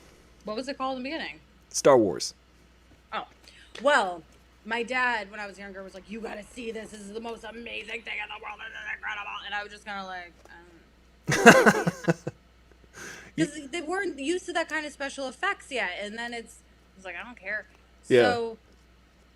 What was it called in the beginning? Star Wars. Oh, well, my dad, when I was younger, was like, "You gotta see this. This is the most amazing thing in the world. This is incredible." And I was just kind of like, because they weren't used to that kind of special effects yet. And then it's like, I don't care. Yeah. So,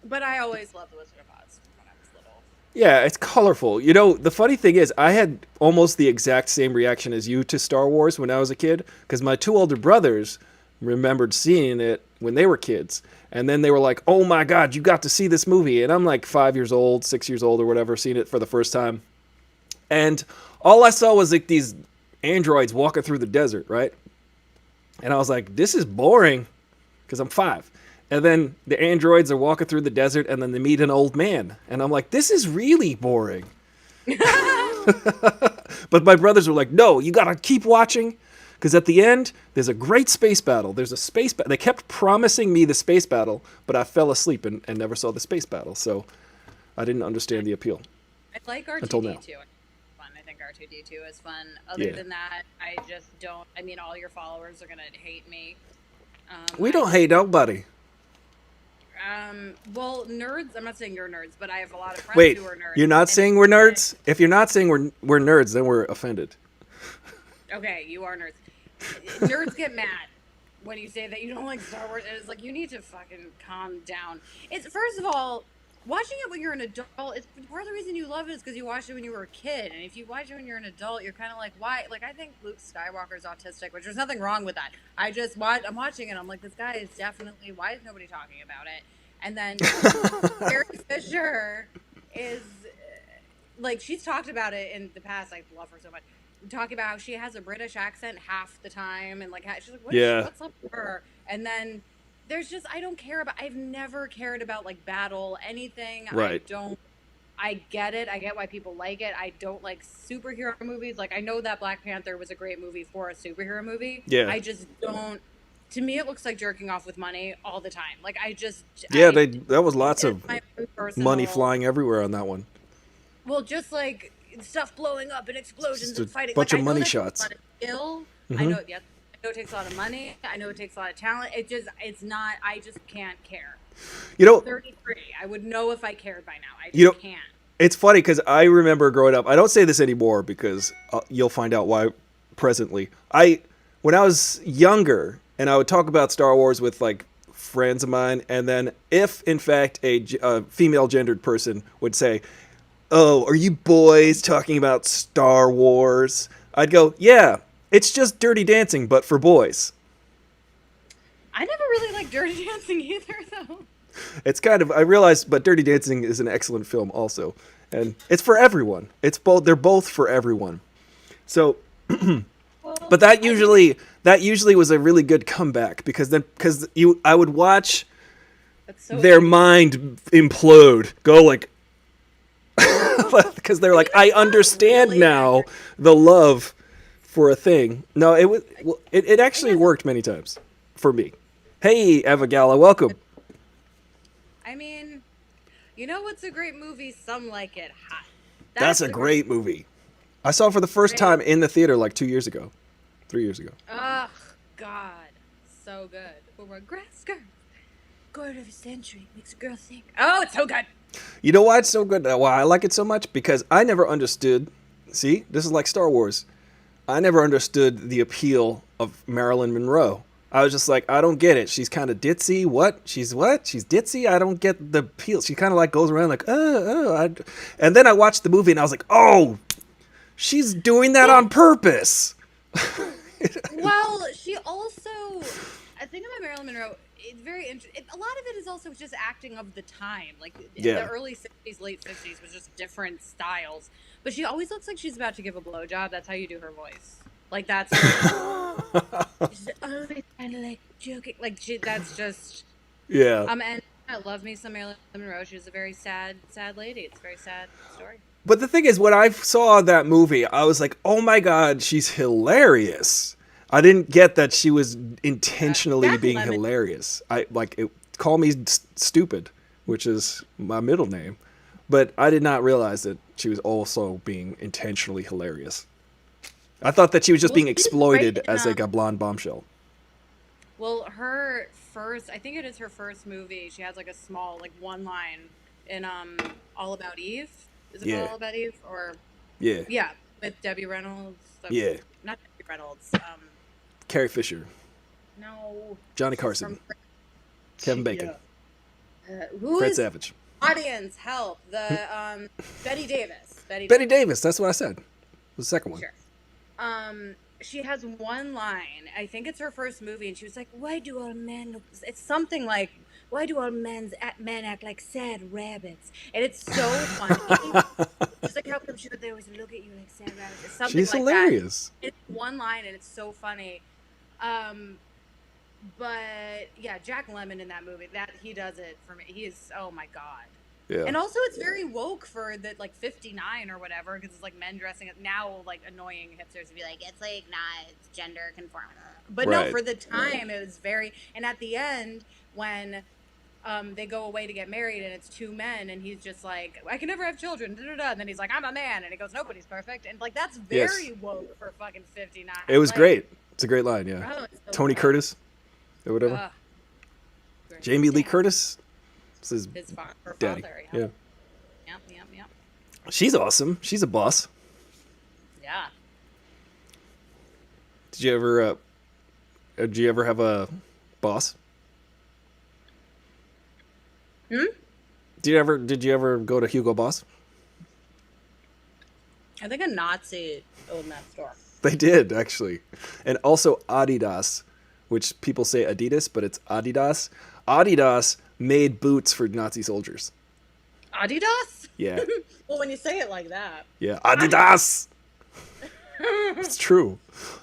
but I always loved The Wizard of Oz when I was little. Yeah, it's colorful. You know, the funny thing is, I had almost the exact same reaction as you to Star Wars when I was a kid, because my two older brothers remembered seeing it when they were kids. And then they were like, oh my God, you got to see this movie. And I'm like 5 years old, 6 years old or whatever, seeing it for the first time. And all I saw was like these androids walking through the desert, right? And I was like, this is boring, because I'm 5. And then the androids are walking through the desert, and then they meet an old man. And I'm like, this is really boring. But my brothers were like, no, you got to keep watching, because at the end, there's a great space battle. There's a space battle. They kept promising me the space battle, but I fell asleep and never saw the space battle. So I didn't understand the appeal. I like R2D2. Until now. Fun. I think R2D2 is fun. Other Yeah. than that, I just don't. I mean, all your followers are gonna hate me. We don't hate nobody. Well, nerds. I'm not saying you're nerds, but I have a lot of friends Wait, who are nerds. you're not and- saying we're nerds? If you're not saying we're nerds, then we're offended. Okay, you are nerds. Nerds get mad when you say that you don't like Star Wars. And it's like, you need to fucking calm down. It's first of all, watching it when you're an adult. It's part of the reason you love it is because you watched it when you were a kid, and if you watch it when you're an adult, you're kind of like, why? Like, I think Luke Skywalker's autistic, which there's nothing wrong with that. I'm watching it. I'm like, this guy is definitely. Why is nobody talking about it? And then Carrie Fisher is like, she's talked about it in the past. I love her so much. Talking about how she has a British accent half the time, and like she's like, what's up with her? And then there's just I've never cared about like battle anything. Right. I get it. I get why people like it. I don't like superhero movies. Like, I know that Black Panther was a great movie for a superhero movie. Yeah. I just don't. To me, it looks like jerking off with money all the time. Like, That was lots of my money personal- flying everywhere on that one. Well, just like stuff blowing up and explosions Just a and fighting. bunch Like, of I know money that's a shots. lot of skill. I Mhm. know, yeah, know it takes a lot of money. I know it takes a lot of talent. It's not. I just can't care. You know, 33. I would know if I cared by now. I you know, just can't. it's funny because I remember growing up. I don't say this anymore because you'll find out why presently. When I was younger and I would talk about Star Wars with like friends of mine, and then if in fact a female gendered person would say, "Oh, are you boys talking about Star Wars?" I'd go, "Yeah, it's just Dirty Dancing, but for boys." I never really liked Dirty Dancing either, though. It's kind of, I realized, but Dirty Dancing is an excellent film also, and it's for everyone. It's both. They're both for everyone. So, but that usually was a really good comeback because I would watch their mind implode, go like, because they're like, I understand now the love for a thing. No, it actually worked many times for me. Hey, Eva Gala, welcome. I mean, you know what's a great movie? Some Like It Hot. That's a great movie. I saw it for the first time in the theater like 3 years ago. Oh, God. So good. For a grass girl. Quarter of a century makes a girl think. Oh, it's so good. You know why it's so good? Why I like it so much? Because I never understood. See, this is like Star Wars. I never understood the appeal of Marilyn Monroe. I was just like, I don't get it. She's kind of ditzy. What? She's ditzy? I don't get the appeal. She kind of like goes around like, and then I watched the movie and I was like, oh, she's doing that on purpose. Well, she also, I think about Marilyn Monroe, it's very interesting. A lot of it is also just acting of the time. Like, the early 60s, late 50s was just different styles. But she always looks like she's about to give a blowjob. That's how you do her voice. Like, that's... she's always kind of like joking. Like, that's just... Yeah. And I love me some Marilyn Monroe. She was a very sad, sad lady. It's a very sad story. But the thing is, when I saw that movie, I was like, oh my God, she's hilarious. I didn't get that she was intentionally being hilarious. Call me stupid, which is my middle name. But I did not realize that she was also being intentionally hilarious. I thought that she was just being exploited as like a blonde bombshell. Well, I think it is her first movie. She has like a small, like one line in All About Eve. Is it All About Eve? Or yeah, with Debbie Reynolds. Yeah, not Debbie Reynolds. Carrie Fisher. No. Johnny Carson. Kevin Bacon. Fred Savage. Audience, help! The Betty Davis. Betty Davis. That's what I said. The second one. Sure. She has one line. I think it's her first movie, and she was like, "Why do all men look?" It's something like, "Why do all men act like sad rabbits?" And it's so funny. She's like, "How come they always look at you like sad rabbits?" It's something She's like hilarious. that. It's one line, and it's so funny. But yeah, Jack Lemmon in that movie, that he does it for me. He is, oh my God. Yeah. And also it's very woke for the like 59 or whatever, because it's like men dressing up now, like annoying hipsters would be like, it's like not, it's gender conforming. But no, for the time it was very, and at the end when they go away to get married and it's two men and he's just like, I can never have children, and then he's like, I'm a man, and he goes, nobody's perfect, and like that's very woke for fucking 59. It was like, great. It's a great line, yeah. So Tony Curtis or whatever. Jamie Lee Curtis. This is his daddy. Father, yeah. Yep. She's awesome. She's a boss. Yeah. Did you ever have a boss? Did you ever go to Hugo Boss? I think a Nazi owned that store. They did, actually. And also Adidas, which people say Adidas, but it's Adidas. Adidas made boots for Nazi soldiers. Adidas? Yeah. Well, when you say it like that. Yeah, Adidas! It's true.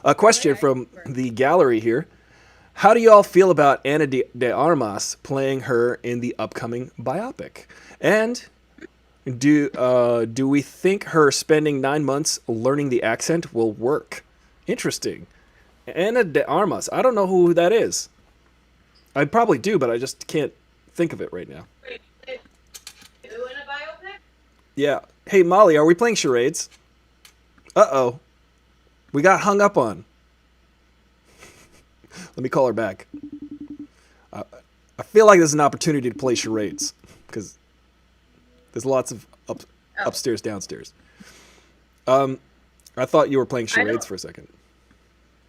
A question from the gallery here. How do you all feel about Ana de Armas playing her in the upcoming biopic? And do we think her spending 9 months learning the accent will work? Interesting. Ana de Armas. I don't know who that is. I probably do, but I just can't think of it right now. Wait, who in a biopic? Yeah. Hey, Molly, are we playing charades? Uh-oh. We got hung up on. Let me call her back. I feel like there's an opportunity to play charades because there's lots of upstairs, downstairs. I thought you were playing charades for a second.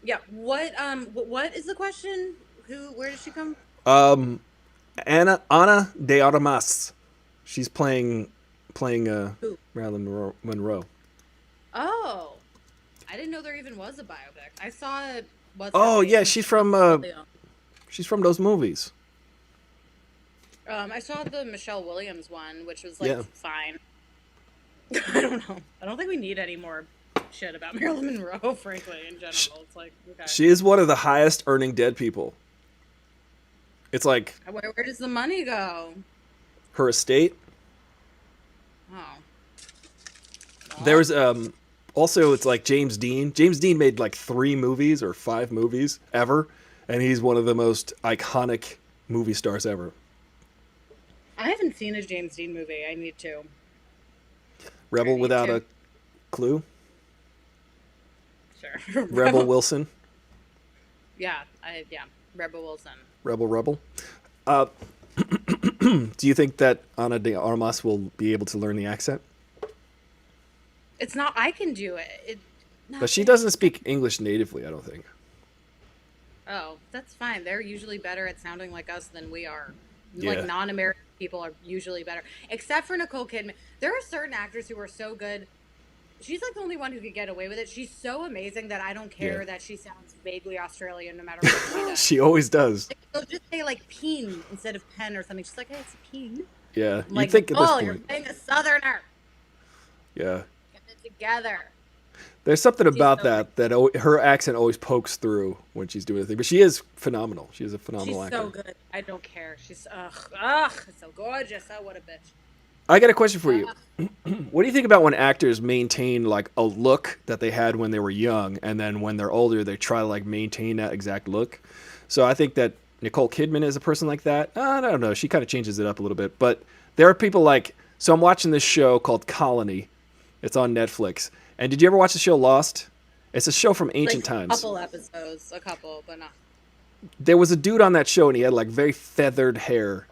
Yeah. What is the question? Where did she come? Ana de Armas. She's playing Who? Marilyn Monroe. Oh, I didn't know there even was a biopic. I saw it. Oh yeah, she's from those movies. I saw the Michelle Williams one, which was fine. I don't know. I don't think we need any more shit about Marilyn Monroe, frankly, in general. It's like, okay. She is one of the highest earning dead people. It's like Where does the money go? her estate. Oh. Well, There's also it's like James Dean. James Dean made like 3 movies or 5 movies ever, and he's one of the most iconic movie stars ever. I haven't seen a James Dean movie. I need to. Rebel Without a Clue. Sure. Rebel Wilson. Yeah. Rebel Wilson. Rebel. Do you think that Ana de Armas will be able to learn the accent? It's not. I can do it. But she doesn't speak English natively, I don't think. Oh, that's fine. They're usually better at sounding like us than we are. Yeah. Like non-American people are usually better, except for Nicole Kidman. There are certain actors who are so good. She's like the only one who could get away with it. She's so amazing that I don't care that she sounds vaguely Australian no matter what she does. She always does. Like, they'll just say like peen instead of pen or something. She's like, hey, it's a peen. Yeah, I'm you like, think at this you're point. playing a southerner. Yeah. Get it together. There's something about so that her accent always pokes through when she's doing a thing. But she is phenomenal. She is a phenomenal She's actor. so good. I don't care. She's so gorgeous. Oh, what a bitch. I got a question for you. What do you think about when actors maintain like a look that they had when they were young, and then when they're older, they try to like maintain that exact look? So I think that Nicole Kidman is a person like that. I don't know. She kind of changes it up a little bit, but there are people like. So I'm watching this show called Colony. It's on Netflix. And did you ever watch the show Lost? It's a show from ancient times. A couple, but not. There was a dude on that show, and he had like very feathered hair.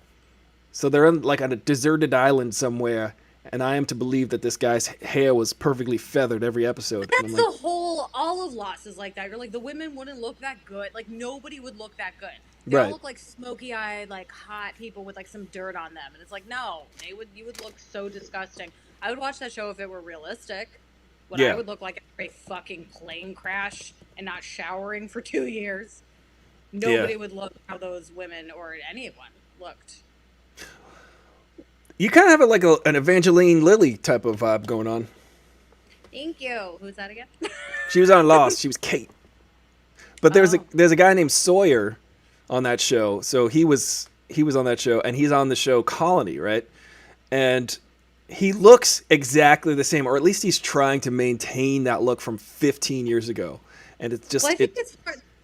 So they're on like on a deserted island somewhere, and I am to believe that this guy's hair was perfectly feathered every episode. That's And I'm the like, whole. All of Lost is like that. You're like the women wouldn't look that good. Like nobody would look that good. They all look like smoky-eyed, like hot people with like some dirt on them, and it's like no, you would look so disgusting. I would watch that show if it were realistic. What I would look like after a fucking plane crash and not showering for 2 years. Nobody would look how those women or anyone looked. You kind of have like an Evangeline Lilly type of vibe going on. Thank you. Who's that again? She was on Lost. She was Kate. But there's a guy named Sawyer on that show. So he was on that show, and he's on the show Colony, right? And he looks exactly the same, or at least he's trying to maintain that look from 15 years ago. And it's just Well, I think it's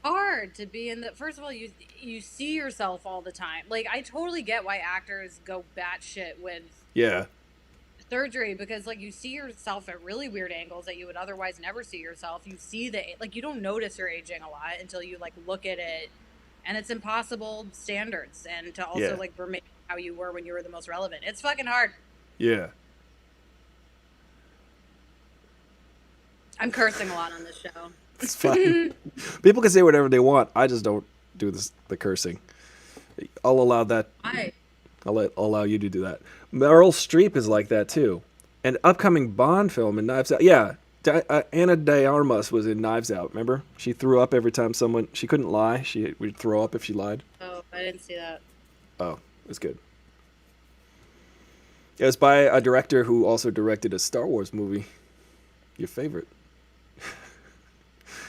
hard to be in the. First of all, you see yourself all the time. Like I totally get why actors go batshit with surgery, because like you see yourself at really weird angles that you would otherwise never see yourself. You see you don't notice you're aging a lot until you like look at it, and it's impossible standards, and to also like remain how you were when you were the most relevant. It's fucking hard. Yeah. I'm cursing a lot on this show. It's fine. People can say whatever they want. I just don't do the cursing. I'll allow that. I'll allow you to do that. Meryl Streep is like that too. An upcoming Bond film in Knives Out. Yeah, Ana de Armas was in Knives Out. Remember? She threw up every time she couldn't lie. She would throw up if she lied. Oh, I didn't see that. Oh, it was good. It was by a director who also directed a Star Wars movie. Your favorite.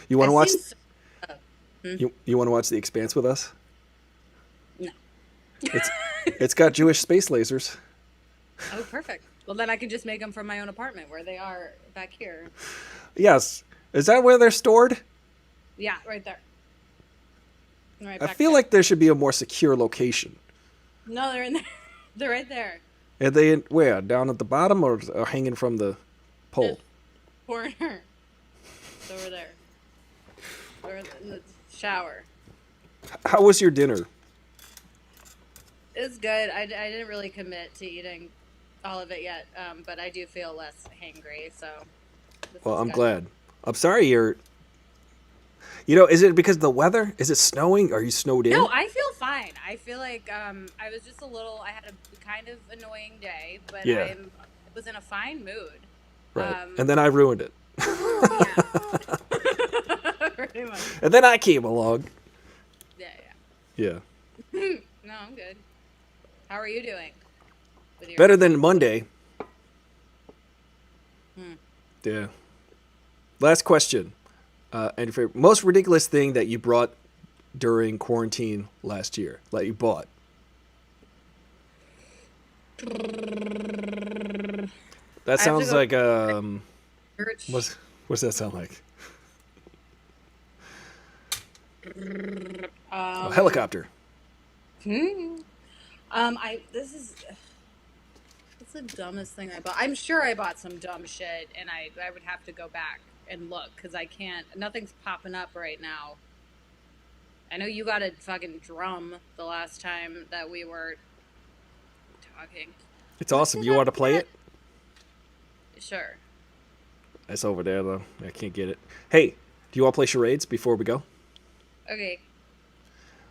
You want to watch? You want to watch The Expanse with us? No. It's got Jewish space lasers. Oh, perfect. Well, then I can just make them from my own apartment where they are back here. Yes. Is that where they're stored? Yeah, right there. Right I back feel there. like there should be a more secure location. No, they're in there. They're right there. Are they where? Down at the bottom or hanging from the pole? Corner. It's over there. Or in the shower. How was your dinner? It's good. I didn't really commit to eating all of it yet, but I do feel less hangry, so this Well, is I'm good. glad. I'm sorry you're. You know, is it because of the weather? Is it snowing? Are you snowed in? No, I feel fine. I feel like I was just a little. I had a kind of annoying day, but Yeah. I was in a fine mood. Right. And then I ruined it. Yeah. Pretty much. And then I came along. Yeah. Yeah. No, I'm good. How are you doing? With your Better than Monday. Yeah. Last question. And your favorite, most ridiculous thing that you brought during quarantine last year, that you bought? That I have to sounds go- like Church. what's that sound like? A helicopter. It's the dumbest thing I bought. I'm sure I bought some dumb shit, and I would have to go back and look because I can't. Nothing's popping up right now. I know you got a fucking drum the last time that we were talking. It's awesome. You want to play it? Sure. It's over there though. I can't get it. Hey, do you want to play charades before we go? Okay.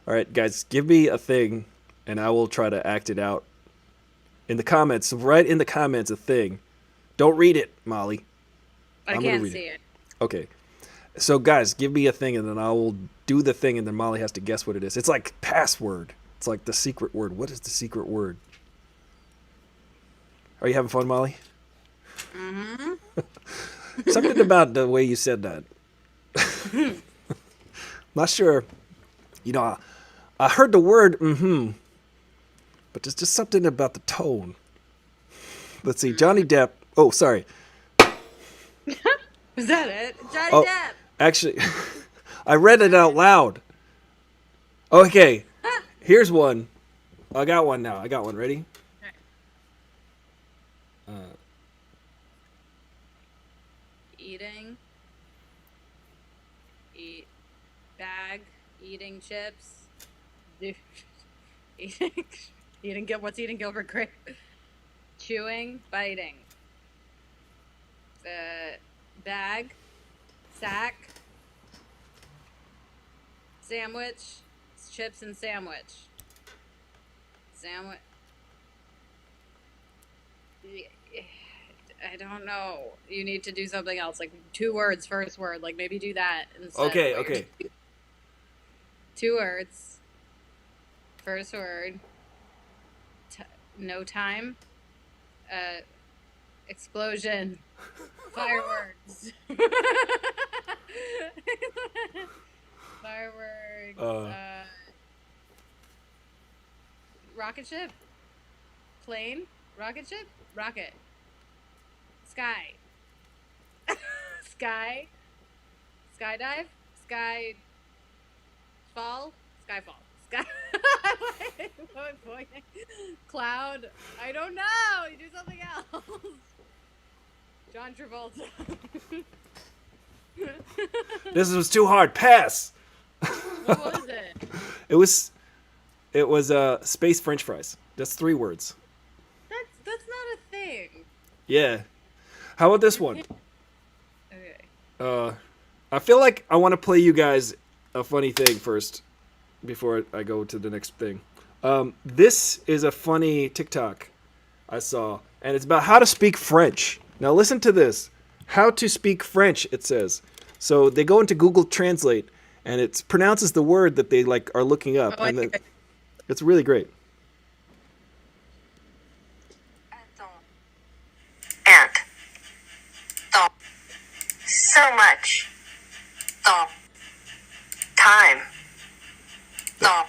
All right, guys, give me a thing, and I will try to act it out. In the comments, write in the comments a thing. Don't read it, Molly. I I'm gonna can't read see it. it. Okay. So, guys, give me a thing, and then I will do the thing, and then Molly has to guess what it is. It's like password. It's like the secret word. What is the secret word? Are you having fun, Molly? Mm-hmm. Something about the way you said that. Not sure. You know, I heard the word but there's just something about the tone. Let's see. Johnny Depp. Oh, sorry. Was that it? Johnny Oh, Depp. actually, I read it out loud. Okay. Here's one. I got one now. I got one. Ready? Eating. Eat. Bag. Eating chips. Eating. What's eating Gilbert Grape? Chewing. Biting. Bag. Sack. Sandwich. Chips and sandwich. Sandwich. I don't know. You need to do something else, like 2 words, first word. Like maybe do that instead. Okay, of what okay. you're- 2 words. First word. No time. Explosion. Fireworks. Fireworks. Rocket ship. Plane. Rocket ship. Rocket. Sky. Sky. Skydive. Sky. Fall. Skyfall. Sky. What am I pointing? Cloud. I don't know. You do something else. John Travolta. This was too hard. Pass. What was it? It was space French fries. That's 3 words. That's not a thing. Yeah. How about this one? Okay. I feel like I want to play you guys a funny thing first before I go to the next thing. This is a funny TikTok I saw, and it's about how to speak French. Now listen to this. How to speak French, it says. So they go into Google Translate, and it pronounces the word that they like are looking up, Oh, I and think then, it's really great. Ant. Thought. So much. Thought. Time. Thought.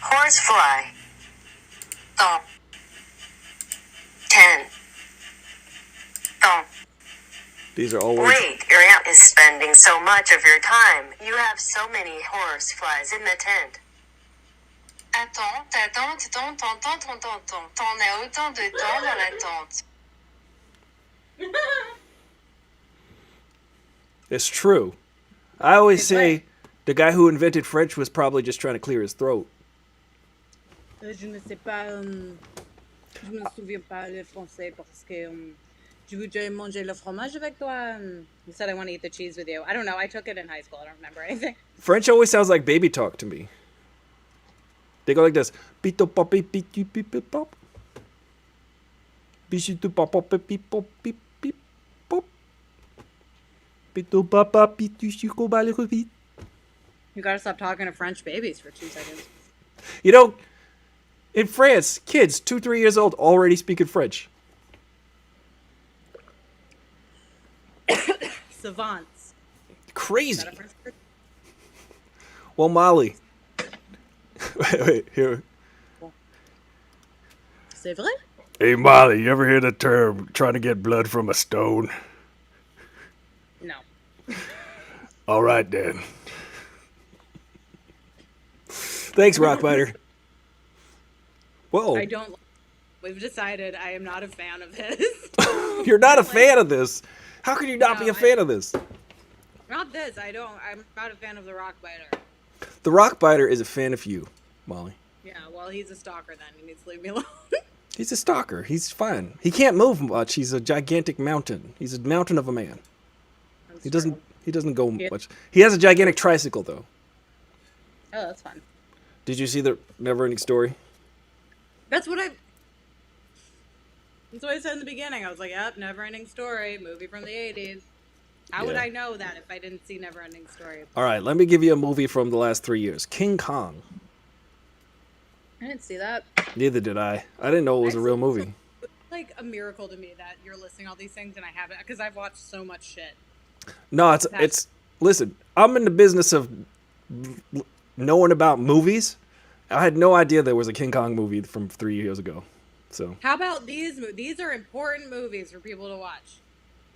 Horsefly. Thought. 10. Thought. These are all words. Wait, your aunt is spending so much of your time. You have so many horseflies in the tent. Attends, t'attends, t'en as autant de temps dans la tente. It's true. I always say The guy who invented French was probably just trying to clear his throat. Je ne sais pas. Je me souviens pas le français parce que je voudrais manger le fromage avec toi. You said I want to eat the cheese with you. I don't know. I took it in high school. I don't remember anything. French always sounds like baby talk to me. They go like this. Pito pop beep beep beep beep beep pop. Bishitu pop pop beep beep pop beep beep pop. Pito pop pop beep shiko bale beep. You gotta stop talking to French babies for 2 seconds. You know, in France, kids 2-3 years old already speaking French. Savants. Is Crazy. that a French word? Well, Molly. wait, here. C'est vrai? Hey, Molly, you ever hear the term trying to get blood from a stone? No. All right, then. Thanks, Rockbiter. Whoa. I don't. We've decided I am not a fan of his. You're not a fan of this. How can you not No, be a fan of this? Not this. I don't. I'm not a fan of the Rockbiter. The Rockbiter is a fan of you, Molly. Yeah, well, he's a stalker then. He needs to leave me alone. He's a stalker. He's fine. He can't move much. He's a gigantic mountain. He's a mountain of a man. That's He doesn't. true. He doesn't go Yeah. much. He has a gigantic tricycle, though. Oh, that's fun. Did you see the Neverending Story? That's what I. That's what I said in the beginning. I was like, "Yep, Neverending Story, movie from the '80s." How would Yeah. I know that if I didn't see Neverending Story? All right, let me give you a movie from the last 3 years. King Kong. I didn't see that. Neither did I. I didn't know it was a real movie. It's like a miracle to me that you're listing all these things and I haven't, because I've watched so much shit. No, it's. Listen, I'm in the business of knowing about movies. I had no idea there was a King Kong movie from 3 years ago. So How about these? These are important movies for people to watch,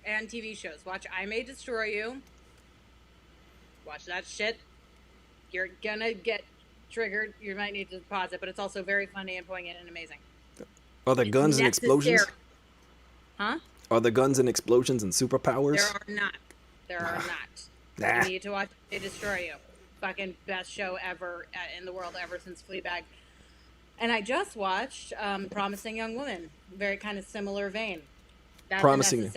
and TV shows. Watch I May Destroy You. Watch that shit. You're gonna get triggered. You might need to pause it, but it's also very funny and poignant and amazing. are there It's guns and explosions? necessary. Huh? Are there guns and explosions and superpowers? There are not. There are not. Nah. You need to watch They Destroy You. Fucking best show ever in the world ever since Fleabag. And I just watched Promising Young Woman. Very kind of similar vein. That's Promising.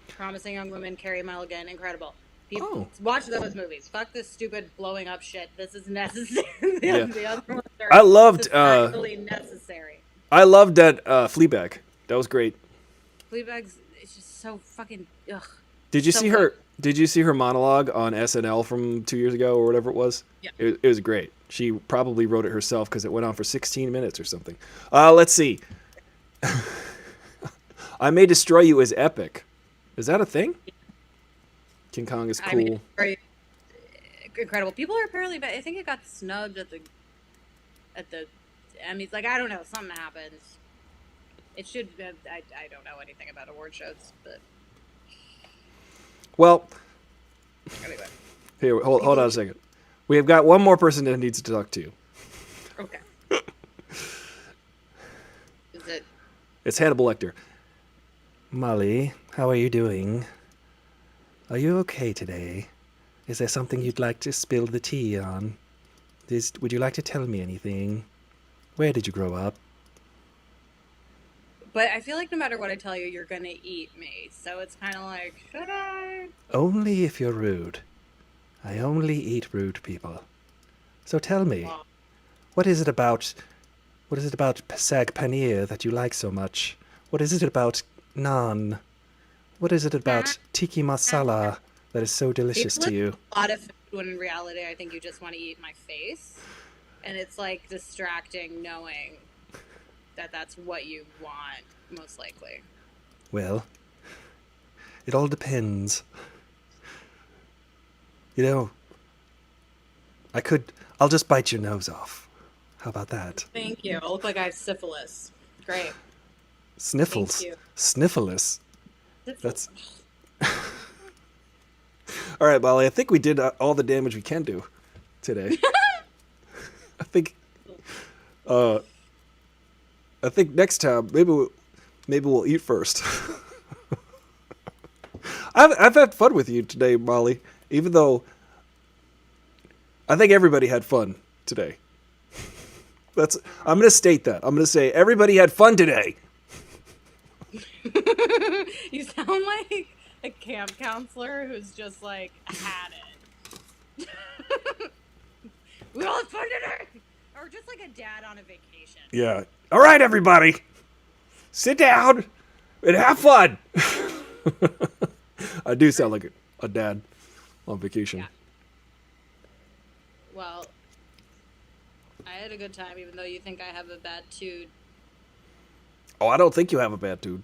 Promising Young Woman, Carrie Mulligan, incredible. People Oh. watch those movies. Fuck this stupid blowing up shit. This is necessary. Yeah. The other ones are I loved, societally necessary. I loved that Fleabag. That was great. Fleabag's it's just so fucking ugh. Did you So see her? Did you see her monologue on SNL from 2 years ago or whatever it was? Yeah. It was great. She probably wrote it herself because it went on for 16 minutes or something. Let's see. I May Destroy You is epic. Is that a thing? King Kong is cool. I mean, very incredible. People are apparently, but I think it got snubbed at the Emmys. Like I don't know, something happened. It should. I don't know anything about award shows, but Well, anyway. here, hold on a second. We have got one more person that needs to talk to you. Okay. Is it? It's Hannibal Lecter. Molly, how are you doing? Are you okay today? Is there something you'd like to spill the tea on? Would you like to tell me anything? Where did you grow up? But I feel like no matter what I tell you, you're gonna eat me. So it's kind of like, should I? Only if you're rude. I only eat rude people. So tell me, Well, what is it about sag paneer that you like so much? What is it about naan? What is it about tiki masala that is so delicious to you? a lot of food when in reality, I think you just want to eat my face, and it's like distracting knowing that that's what you want, most likely. Well, it all depends. You know, I'll just bite your nose off. How about that? Thank you. I look like I have syphilis. Great. Sniffles. Thank you. Sniffles. That's. All right, Molly. I think we did all the damage we can do today. I think next time maybe we'll eat first. I've had fun with you today, Molly. Even though I think everybody had fun today. I'm going to state that. I'm going to say everybody had fun today. You sound like a camp counselor who's just like had it. We all had fun today, or just like a dad on a vacation. Yeah. All right, everybody. Sit down and have fun. I do sound like a dad on vacation. Yeah. Well, I had a good time, even though you think I have a bad tude. Oh, I don't think you have a bad dude.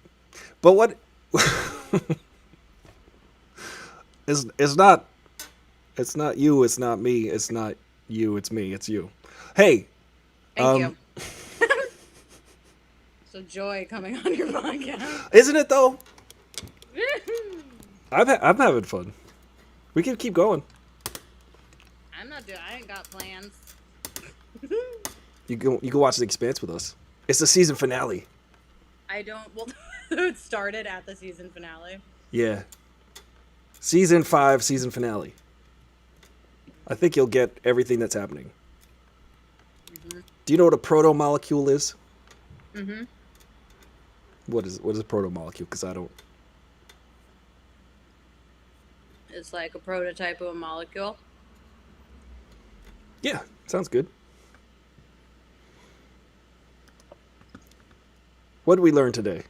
But what? It's not you. It's not me. It's not you. It's me. It's you. Hey. Thank you. So joy coming on your podcast. Isn't it though? I'm having fun. We can keep going. I ain't got plans. You can watch the Expanse with us. It's the season finale. I don't. Well, it started at the season finale. Yeah. Season 5, season finale. I think you'll get everything that's happening. Mm-hmm. Do you know what a proto-molecule is? Mm-hmm. What is a proto-molecule? Because I don't... It's like a prototype of a molecule. Yeah, sounds good. What did we learn today?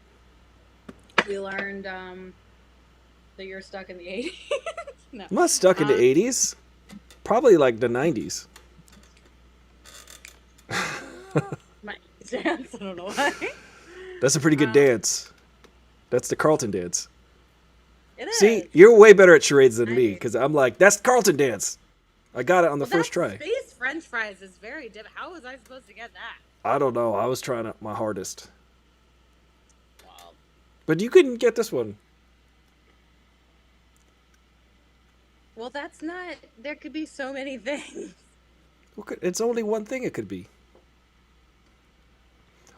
We learned that you're stuck in the 80s. No. I'm not stuck in the 80s. Probably like the 90s. My dance, I don't know why. That's a pretty good dance. That's the Carlton dance. It is. See, you're way better at charades than me, because I'm like, that's Carlton dance. I got it on the first try. Space French fries is very different. How was I supposed to get that? I don't know. I was trying my hardest. Wow. But you couldn't get this one. Well, that's not. There could be so many things. It's only one thing it could be.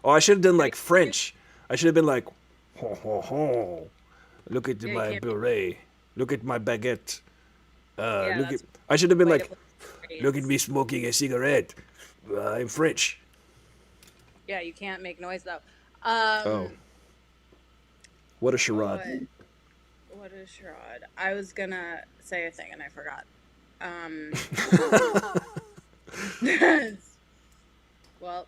Oh, I should have done like French. I should have been like, ho, ho, ho. Look at my beret. Look at my baguette. I should have been like, look at me smoking a cigarette. I'm French. Yeah, you can't make noise though. Oh. What a charade. What a charade. I was gonna say a thing and I forgot. Well,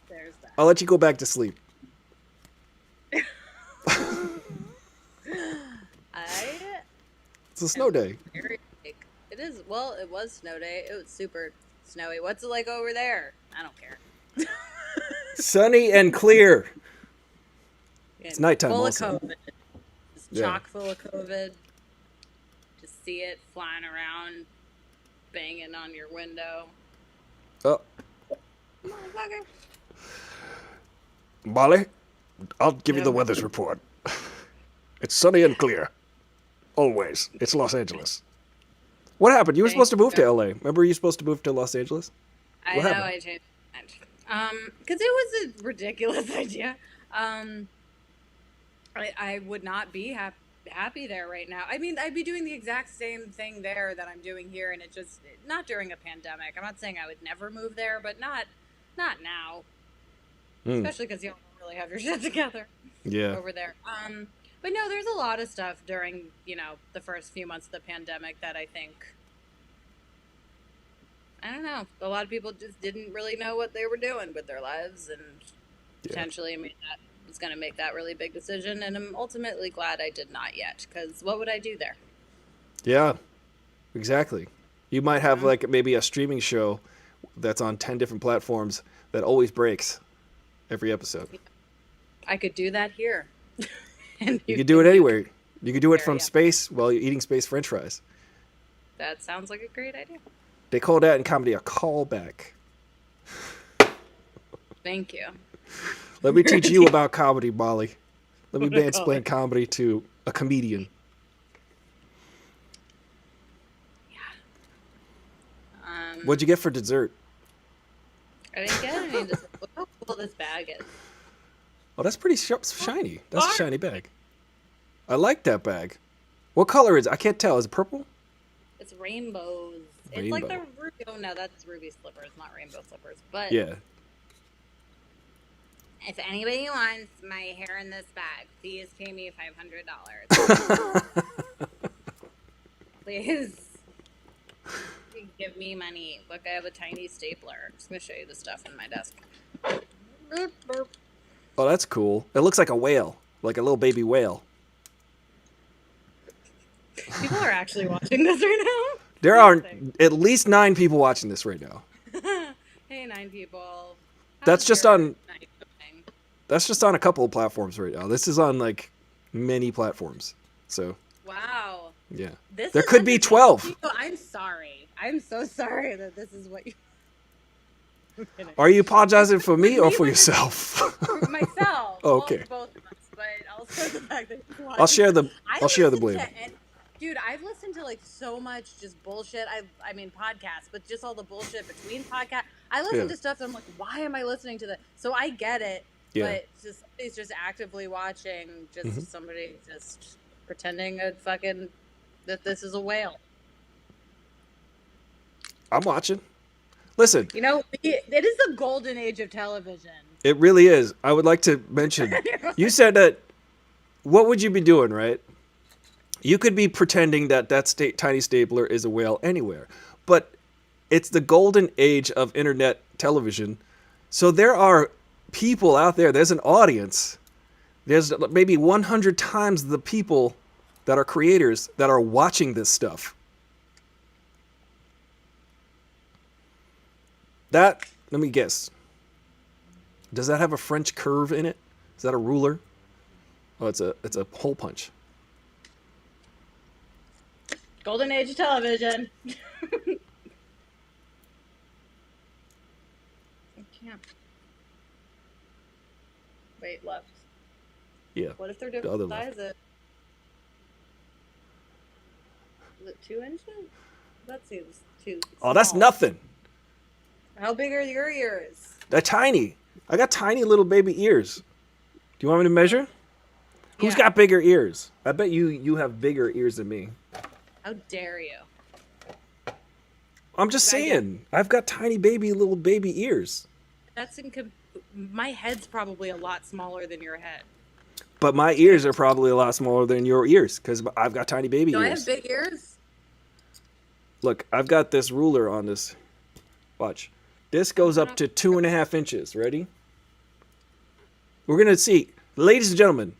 there's that. I'll let you go back to sleep. It's a snow day. It is. Well, it was snow day. It was super snowy. What's it like over there? I don't care. Sunny and clear. It's nighttime full also. Of COVID. It's chock full of COVID. Just see it flying around, banging on your window. Oh. Motherfucker. Molly, I'll give you the weather's report. It's sunny and clear. Always. It's Los Angeles. What happened? You were supposed to move to LA. Remember you were supposed to move to Los Angeles? I know, I changed my mind. Because it was a ridiculous idea. I would not be happy there right now. I mean, I'd be doing the exact same thing there that I'm doing here, and it just, not during a pandemic. I'm not saying I would never move there, but not now. Especially because you don't really have your shit together over there. But no, there's a lot of stuff during, the first few months of the pandemic that I think, I don't know, a lot of people just didn't really know what they were doing with their lives, and potentially was going to make that really big decision, and I'm ultimately glad I did not yet, because what would I do there? Yeah, exactly. You might have like maybe a streaming show that's on 10 different platforms that always breaks every episode. I could do that here. And you could do it anywhere. You could do it from space while you're eating space French fries. That sounds like a great idea. They call that in comedy a callback. Thank you. Let me teach you about comedy, Molly. Let me mansplain comedy to a comedian. Yeah. What'd you get for dessert? I didn't get any. Look how cool this bag is. Oh, that's pretty shiny. That's a shiny bag. I like that bag. What color is it? I can't tell. Is it purple? It's rainbows. It's like the Rainbow. ruby. Oh no, that's ruby slippers, not rainbow slippers. But Yeah. if anybody wants my hair in this bag, please pay me $500. Please give me money. Look, I have a tiny stapler. I'm just gonna show you the stuff in my desk. Boop, boop. Oh, that's cool. It looks like a whale, like a little baby whale. People are actually watching this right now. There are at least 9 people watching this right now. Hey, 9 people. That's How's just your on. night going? That's just on a couple of platforms right now. This is on like many platforms. So Wow. yeah, This there is could be entertaining 12. people. I'm sorry. I'm so sorry that this is what you. I'm kidding. Are you apologizing for me or for yourself? For myself. Oh, okay. Well, both of us, but also the fact that you watch. I'll share the. I I'll share the listen blame. to dude, I've listened to like so much just bullshit. I mean podcasts, but just all the bullshit between podcasts. I listen Yeah. to stuff that I'm like, why am I listening to that? So I get it, Yeah. but just somebody's just actively watching, just Mhm. somebody just pretending that this is a whale. I'm watching. Listen, You know, it is the golden age of television. it really is. I would like to mention. You said that. What would you be doing, right? You could be pretending that tiny stapler is a whale anywhere, but it's the golden age of internet television. So there are people out there. There's an audience. There's maybe 100 times the people that are creators that are watching this stuff. That, let me guess. Does that have a French curve in it? Is that a ruler? Oh, it's a hole punch. Golden age of television. I can't. Wait, left. Yeah. What if they're other different left. sizes? Is it 2 inches? That seems too Oh, that's small. nothing. How big are your ears? They're tiny. I got tiny little baby ears. Do you want me to measure? Who's Yeah. got bigger ears? I bet you have bigger ears than me. How dare you? I'm just I get- saying. I've got tiny little baby ears. That's my head's probably a lot smaller than your head. But my ears are probably a lot smaller than your ears because I've got tiny baby Do I ears. have big ears? Look, I've got this ruler on this. Watch. This goes up to 2.5 inches. Ready? We're going to see. Ladies and gentlemen,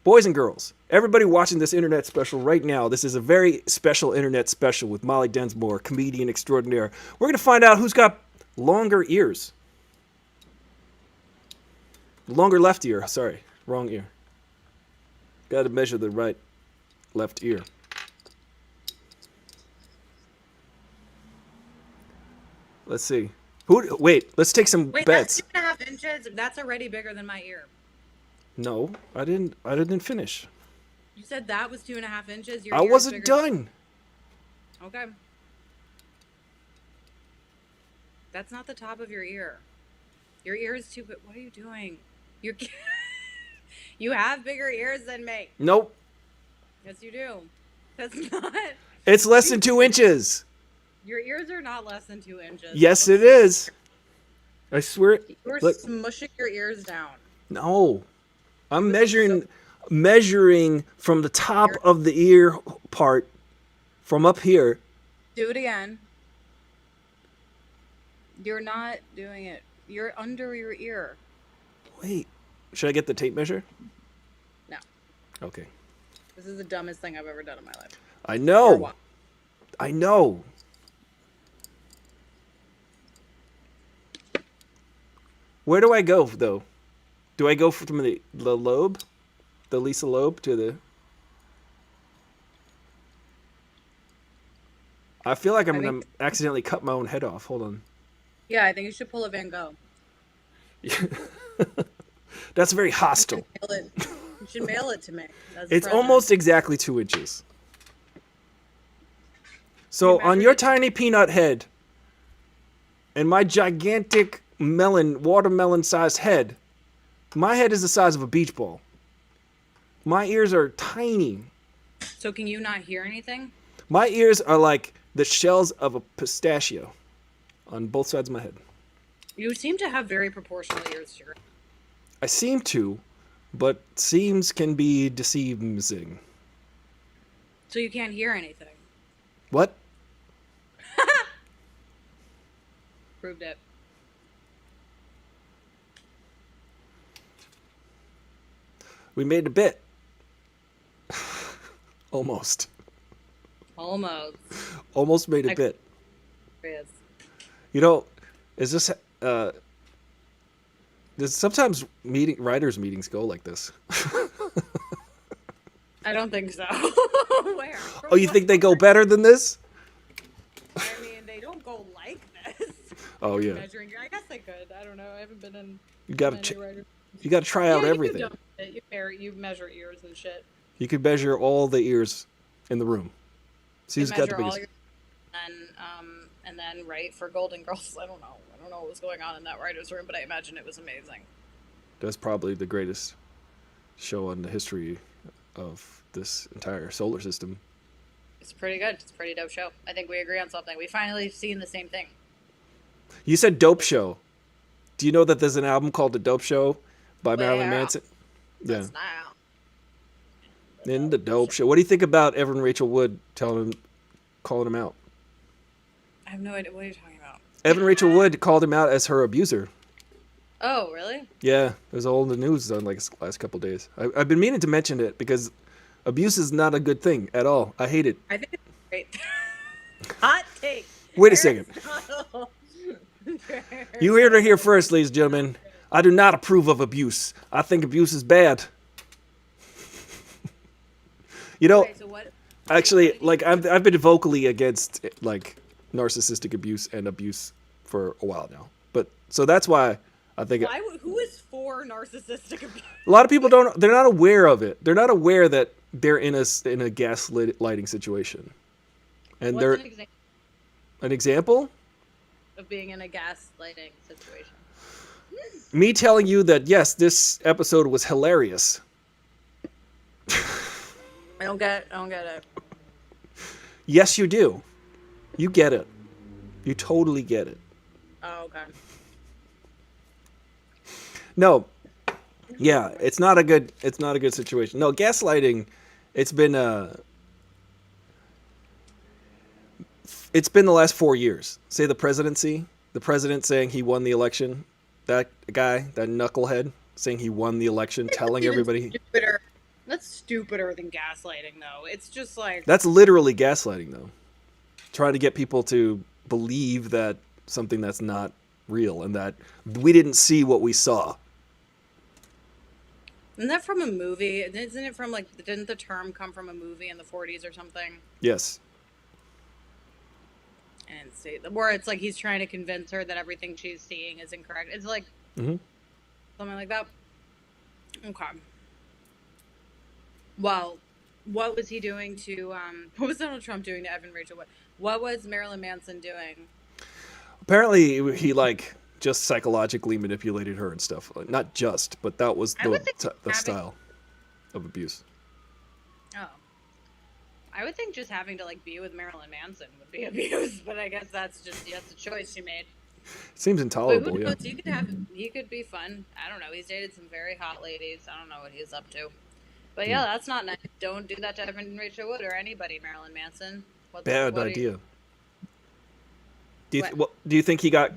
boys and girls, everybody watching this internet special right now, this is a very special internet special with Molly Densmore, comedian extraordinaire. We're going to find out who's got longer ears. Longer left ear. Sorry, wrong ear. Got to measure the right left ear. Let's see. Wait, let's take some Wait, bets. that's 2.5 inches. That's already bigger than my ear. No, I didn't finish. You said that was 2.5 inches. Your I ear is wasn't bigger- done. Okay. That's not the top of your ear. Your ear is too big. What are you doing? You're you have bigger ears than me. Nope. Yes, you do. That's not. It's less than 2 inches. Your ears are not less than 2 inches. Yes, it is. I swear. You're Look, smushing your ears down. no. I'm measuring from the top of the ear part from up here. Do it again. You're not doing it. You're under your ear. Wait. Should I get the tape measure? No. Okay. This is the dumbest thing I've ever done in my life. I Or know. what? I know. Where do I go, though? Do I go from the lobe? The Lisa lobe to the... I feel like I'm I going to accidentally cut my own head off. Hold on. Yeah, I think you should pull a Van Gogh. That's very hostile. Mail it. You should mail it to me. As a It's present. almost exactly 2 inches. So You on measured your it? tiny peanut head and my gigantic watermelon-sized head, my head is the size of a beach ball. My ears are tiny. So can you not hear anything? My ears are like the shells of a pistachio on both sides of my head. You seem to have very proportional ears to your. I seem to, but seems can be deceiving. So you can't hear anything. What? Proved it. We made a bit. Almost. Almost made a bit. Is. You know, is this does sometimes writers meetings go like this? I don't think so. Where? Oh, you think they go better than this? I mean, they don't go like this. Oh yeah. Measuring. I guess they could. I don't know. I haven't been in. You gotta try out everything. You measure ears and shit. You could measure all the ears in the room. See who's got the biggest. And then write for Golden Girls. I don't know what was going on in that writer's room, but I imagine it was amazing. That's probably the greatest show in the history of this entire solar system. It's pretty good. It's a pretty dope show. I think we agree on something. We finally seen the same thing. You said Dope Show. Do you know that there's an album called The Dope Show by Marilyn Manson? Yeah. In The Dope Show. What do you think about Evan Rachel Wood calling him out? I have no idea. What are you talking about? Evan Rachel Wood called him out as her abuser. Oh, really? Yeah, it was all in the news on like the last couple of days. I've been meaning to mention it because abuse is not a good thing at all. I hate it. I think it's great. Hot take. Wait a second. You heard it here first, ladies and gentlemen. I do not approve of abuse. I think abuse is bad. You know, So what? actually, like I've been vocally against like narcissistic abuse and abuse for a while now. But so that's why I think Who is for narcissistic abuse? a lot of people they're not aware of it. They're not aware that they're in a gaslighting situation. And What's an example of being in a gaslighting situation? me telling you that yes, this episode was hilarious. I don't get it. Yes, you do. You get it. You totally get it. Oh, okay. No. Yeah, it's not a good situation. No, gaslighting, it's been the last 4 years. Say the presidency, the president saying he won the election, that guy, that knucklehead saying he won the election, telling everybody. That's stupider than gaslighting, though. It's just like... That's literally gaslighting, though. Trying to get people to believe that something that's not real and that we didn't see what we saw. Isn't that from a movie? Isn't it from, like, didn't the term come from a movie in the 40s or something? Yes. And see, where it's like he's trying to convince her that everything she's seeing is incorrect. It's like something like that. Okay. Well, what was he doing to, what was Donald Trump doing to Evan Rachel Wood? What was Marilyn Manson doing? Apparently, he, like, just psychologically manipulated her and stuff. Like, not just, but that was the style of abuse. Oh. I would think just having to, like, be with Marilyn Manson would be abuse, but I guess that's a choice she made. Seems intolerable, who knows? yeah. He could be fun. I don't know. He's dated some very hot ladies. I don't know what he's up to. But yeah, that's not nice. Don't do that to Evan Rachel Wood or anybody, Marilyn Manson. Bad idea. Do you think he got...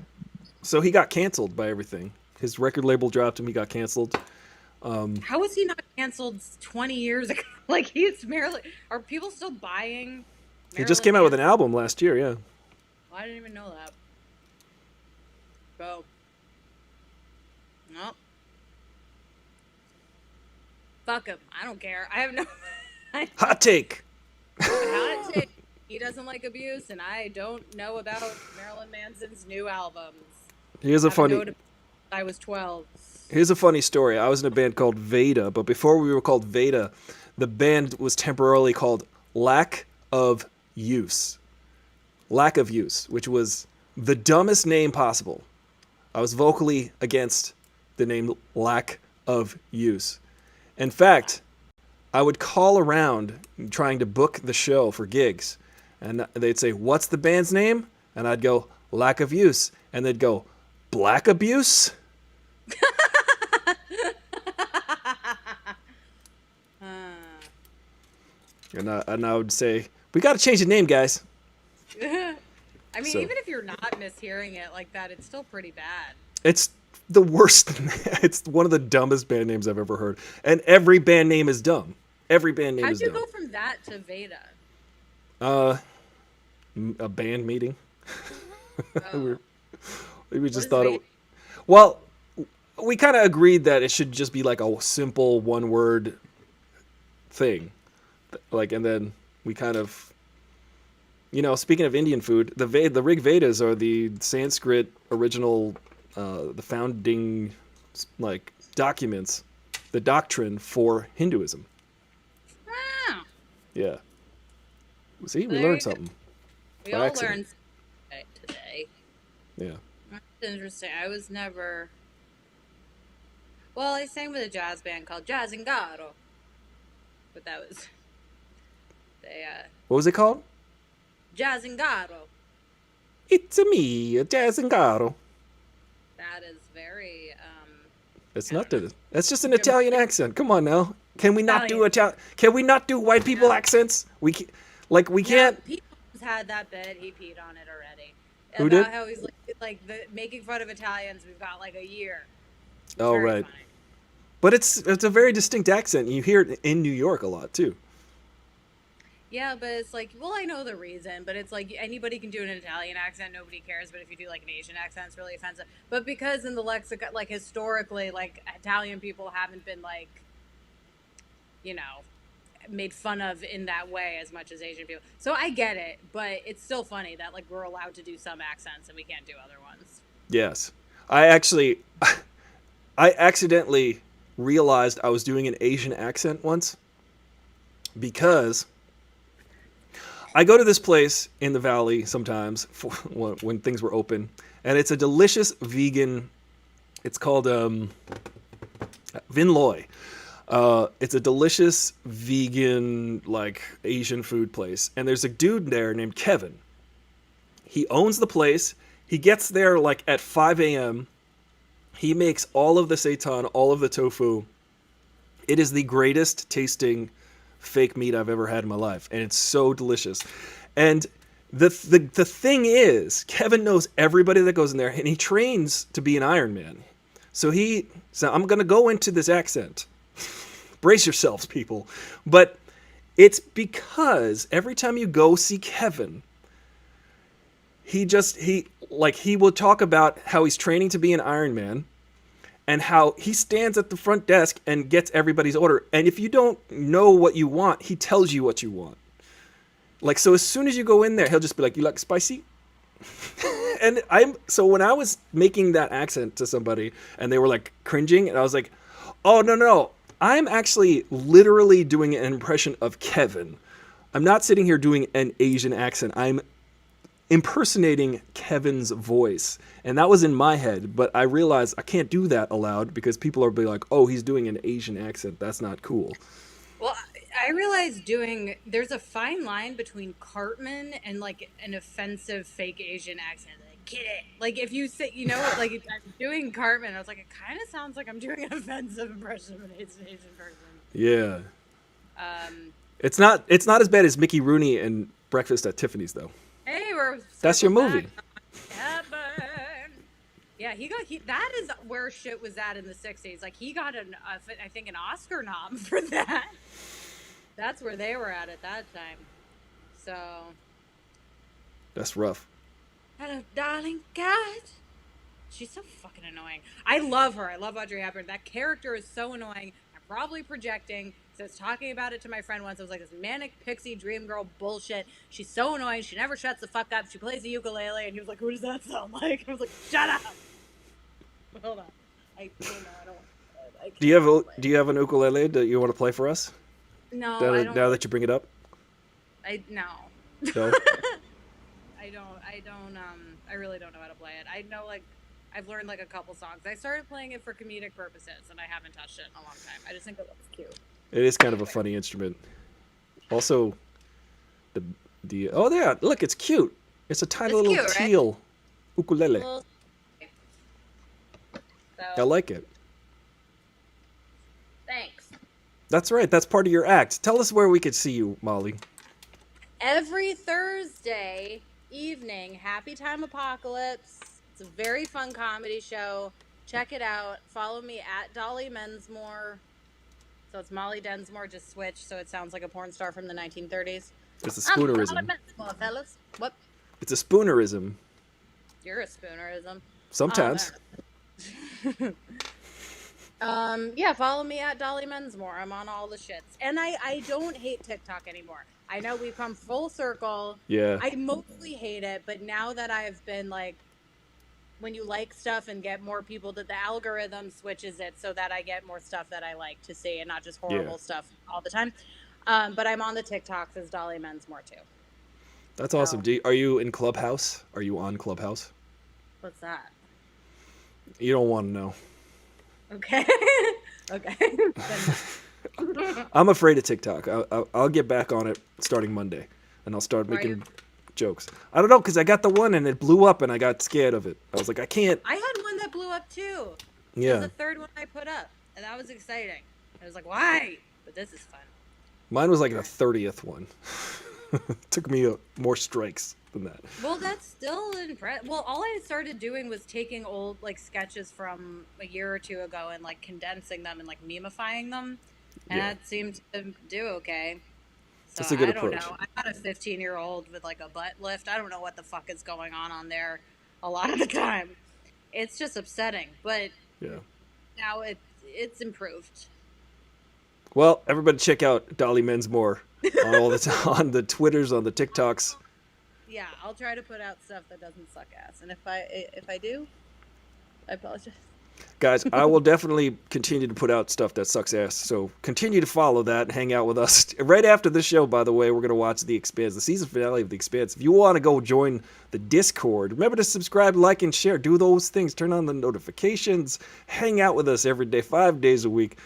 So he got canceled by everything. His record label dropped him. He got canceled. How was he not canceled 20 years ago? Like, he's Marilyn... Are people still buying Marilyn He just came out with an album last year, yeah. Well, I didn't even know that. Go. Nope. Fuck him. I don't care. I have no... Hot take! Hot take. He doesn't like abuse, and I don't know about Marilyn Manson's new albums. Here's a funny... I was 12. Here's a funny story. I was in a band called Veda, but before we were called Veda, the band was temporarily called Lack of Use. Lack of Use, which was the dumbest name possible. I was vocally against the name Lack of Use. In fact, I would call around trying to book the show for gigs, And they'd say, "What's the band's name?" And I'd go, "Lack of Use." And they'd go, "Black Abuse?" And I would say, "We got to change the name, guys." I mean, So- even if you're not mishearing it like that, it's still pretty bad. It's the worst. It's one of the dumbest band names I've ever heard. And every band name is dumb. Every band name How'd is you dumb. go from that to Veda? A band meeting. Oh. We just is thought Veda? it. Well, we kind of agreed that it should just be like a simple one-word thing, like, and then we kind of, speaking of Indian food, the Rig Vedas are the Sanskrit original, the founding, like, documents, the doctrine for Hinduism. Ah, Yeah. See, we There you learned go. something. we By all accident. learned something today. Yeah. That's interesting. I was never. Well, I sang with a jazz band called Jazz and Garo, but that was they What was it called? Jazz and Garo. It's a me, Jazz and Garo. That is very It's not the. That's just an Italian accent. Come on now. Can we not do Can we not do white people accents? We Yeah, can't. Pete Holmes had that bit. He peed on it already. Who About did? how he's making fun of Italians. We've got like a year. It's Oh, very right. funny. But it's a very distinct accent. You hear it in New York a lot too. Yeah, but it's like, well, I know the reason, but it's like anybody can do an Italian accent, nobody cares. But if you do like an Asian accent, it's really offensive. But because in the lexicon, like historically, like Italian people haven't been like, made fun of in that way as much as Asian people. So I get it, but it's still funny that like we're allowed to do some accents and we can't do other ones. Yes. I accidentally realized I was doing an Asian accent once because I go to this place in the valley sometimes when things were open, and it's a delicious vegan. It's called Vin Loy. It's a delicious vegan, like, Asian food place, and there's a dude there named Kevin. He owns the place. He gets there like at 5 a.m. He makes all of the seitan, all of the tofu. It is the greatest tasting fake meat I've ever had in my life, and it's so delicious. And the thing is, Kevin knows everybody that goes in there, and he trains to be an Iron Man. So I'm gonna go into this accent. Brace yourselves, people. But it's because every time you go see Kevin, he will talk about how he's training to be an Iron Man, and how he stands at the front desk and gets everybody's order. And if you don't know what you want, he tells you what you want. Like, so as soon as you go in there, he'll just be like, "You like spicy?" And so when I was making that accent to somebody and they were like cringing, and I was like, "Oh, no. I'm actually literally doing an impression of Kevin. I'm not sitting here doing an Asian accent. I'm impersonating Kevin's voice." And that was in my head, but I realized I can't do that aloud because people are be like, "Oh, he's doing an Asian accent. That's not cool." Well, I realized there's a fine line between Cartman and like an offensive fake Asian accent. Like, get it? Like if you say, like if I'm doing Cartman, I was like, it kind of sounds like I'm doing an offensive impression of an Asian person. Yeah. Um, It's not as bad as Mickey Rooney in Breakfast at Tiffany's, though. hey, we're That's your circling movie. back on Kevin. Yeah, that is where shit was at in the 60s. Like he got I think an Oscar nom for that. That's where they were at that time. So, That's rough. hello, darling cat. She's so fucking annoying. I love her. I love Audrey Hepburn. That character is so annoying. I'm probably projecting. So I was talking about it to my friend once. I was like, this manic pixie dream girl bullshit. She's so annoying. She never shuts the fuck up. She plays the ukulele. And he was like, who does that sound like? I was like, shut up. Hold on. I don't. Do you have an ukulele that you want to play for us? No, Now, I don't. now that you bring it up? No. No? I really don't know how to play it. I know, like, I've learned, like, a couple songs. I started playing it for comedic purposes, and I haven't touched it in a long time. I just think it looks cute. It is kind of a funny instrument. Also, Oh, yeah. Look, it's cute. It's a tiny It's little cute, right? teal ukulele. Well, I so, like it. thanks. That's right. That's part of your act. Tell us where we could see you, Molly. Every Thursday evening, Happy Time Apocalypse. It's a very fun comedy show. Check it out. Follow me at Dolly Mensmore. So it's Molly Densmore, just switched, so it sounds like a porn star from the 1930s. It's a Dolly spoonerism. Mensmore, fellas. What? It's a spoonerism. You're a spoonerism. Sometimes. Yeah, follow me at Dolly Mensmore. I'm on all the shits. And I don't hate TikTok anymore. I know we've come full circle. Yeah. I mostly hate it, but now that I've been like, when you like stuff and get more people, that the algorithm switches it so that I get more stuff that I like to see and not just horrible stuff all the time. But I'm on the TikToks as Dolly Mensmore too. That's awesome. Are you in Clubhouse? Are you on Clubhouse? What's that? You don't want to know. Okay. Okay. I'm afraid of TikTok. I'll get back on it starting Monday, and I'll start making jokes. I don't know, because I got the one and it blew up, and I got scared of it. I was like, I can't. I had one that blew up too. Yeah. It was the third one I put up, and that was exciting. I was like, why? But this is fun. Mine was like the 30th one. Took me more strikes than that. Well, that's still impressive. Well, all I started doing was taking old like sketches from a year or two ago and like condensing them and like memifying them, and that seemed to do okay. So That's a good I don't approach. know. I got a 15-year-old with like a butt lift. I don't know what the fuck is going on there a lot of the time. It's just upsetting, but now it's improved. Well, everybody check out Dolly Mensmore on all on the Twitters, on the TikToks. Yeah, I'll try to put out stuff that doesn't suck ass, and if I do, I apologize. Guys, I will definitely continue to put out stuff that sucks ass. So continue to follow that and hang out with us. Right after this show, by the way, we're going to watch The Expanse, the season finale of The Expanse. If you want to go join the Discord, remember to subscribe, like, and share. Do those things. Turn on the notifications. Hang out with us every day, 5 days a week,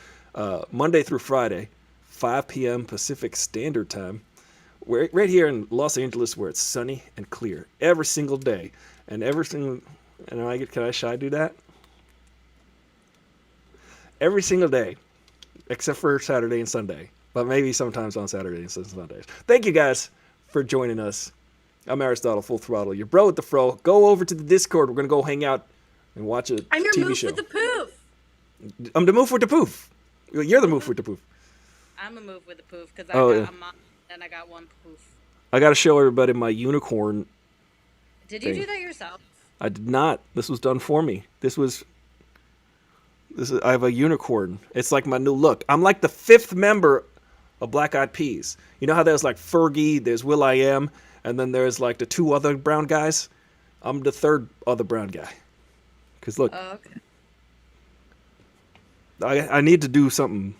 Monday through Friday, 5 p.m. Pacific Standard Time. We're right here in Los Angeles, where it's sunny and clear every single day. And every single... Can I shy do that? Every single day, except for Saturday and Sunday, but maybe sometimes on Saturdays and Sundays. Thank you guys for joining us. I'm Aristotle, Full Throttle, your bro with the fro. Go over to the Discord. We're gonna go hang out and watch a I'm your TV move show. with the poof. I'm the move with the poof. You're the move with the poof. I'm a move with the poof because Yeah. I got one poof. I gotta show everybody my unicorn. Did you thing. do that yourself? I did not. This was done for me. I have a unicorn. It's like my new look. I'm like the 5th member of Black Eyed Peas. You know how there's like Fergie, there's will.i.am, and then there's like the 2 other brown guys? I'm the 3rd other brown guy. Because look, Oh, okay. I need to do something,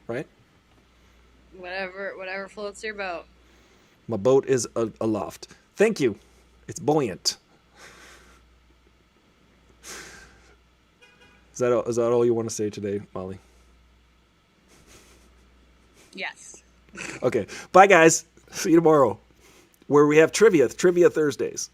right? Whatever floats your boat. My boat is aloft. Thank you. It's buoyant. Is that all you want to say today, Molly? Yes. Okay. Bye, guys. See you tomorrow, where we have Trivia Thursdays.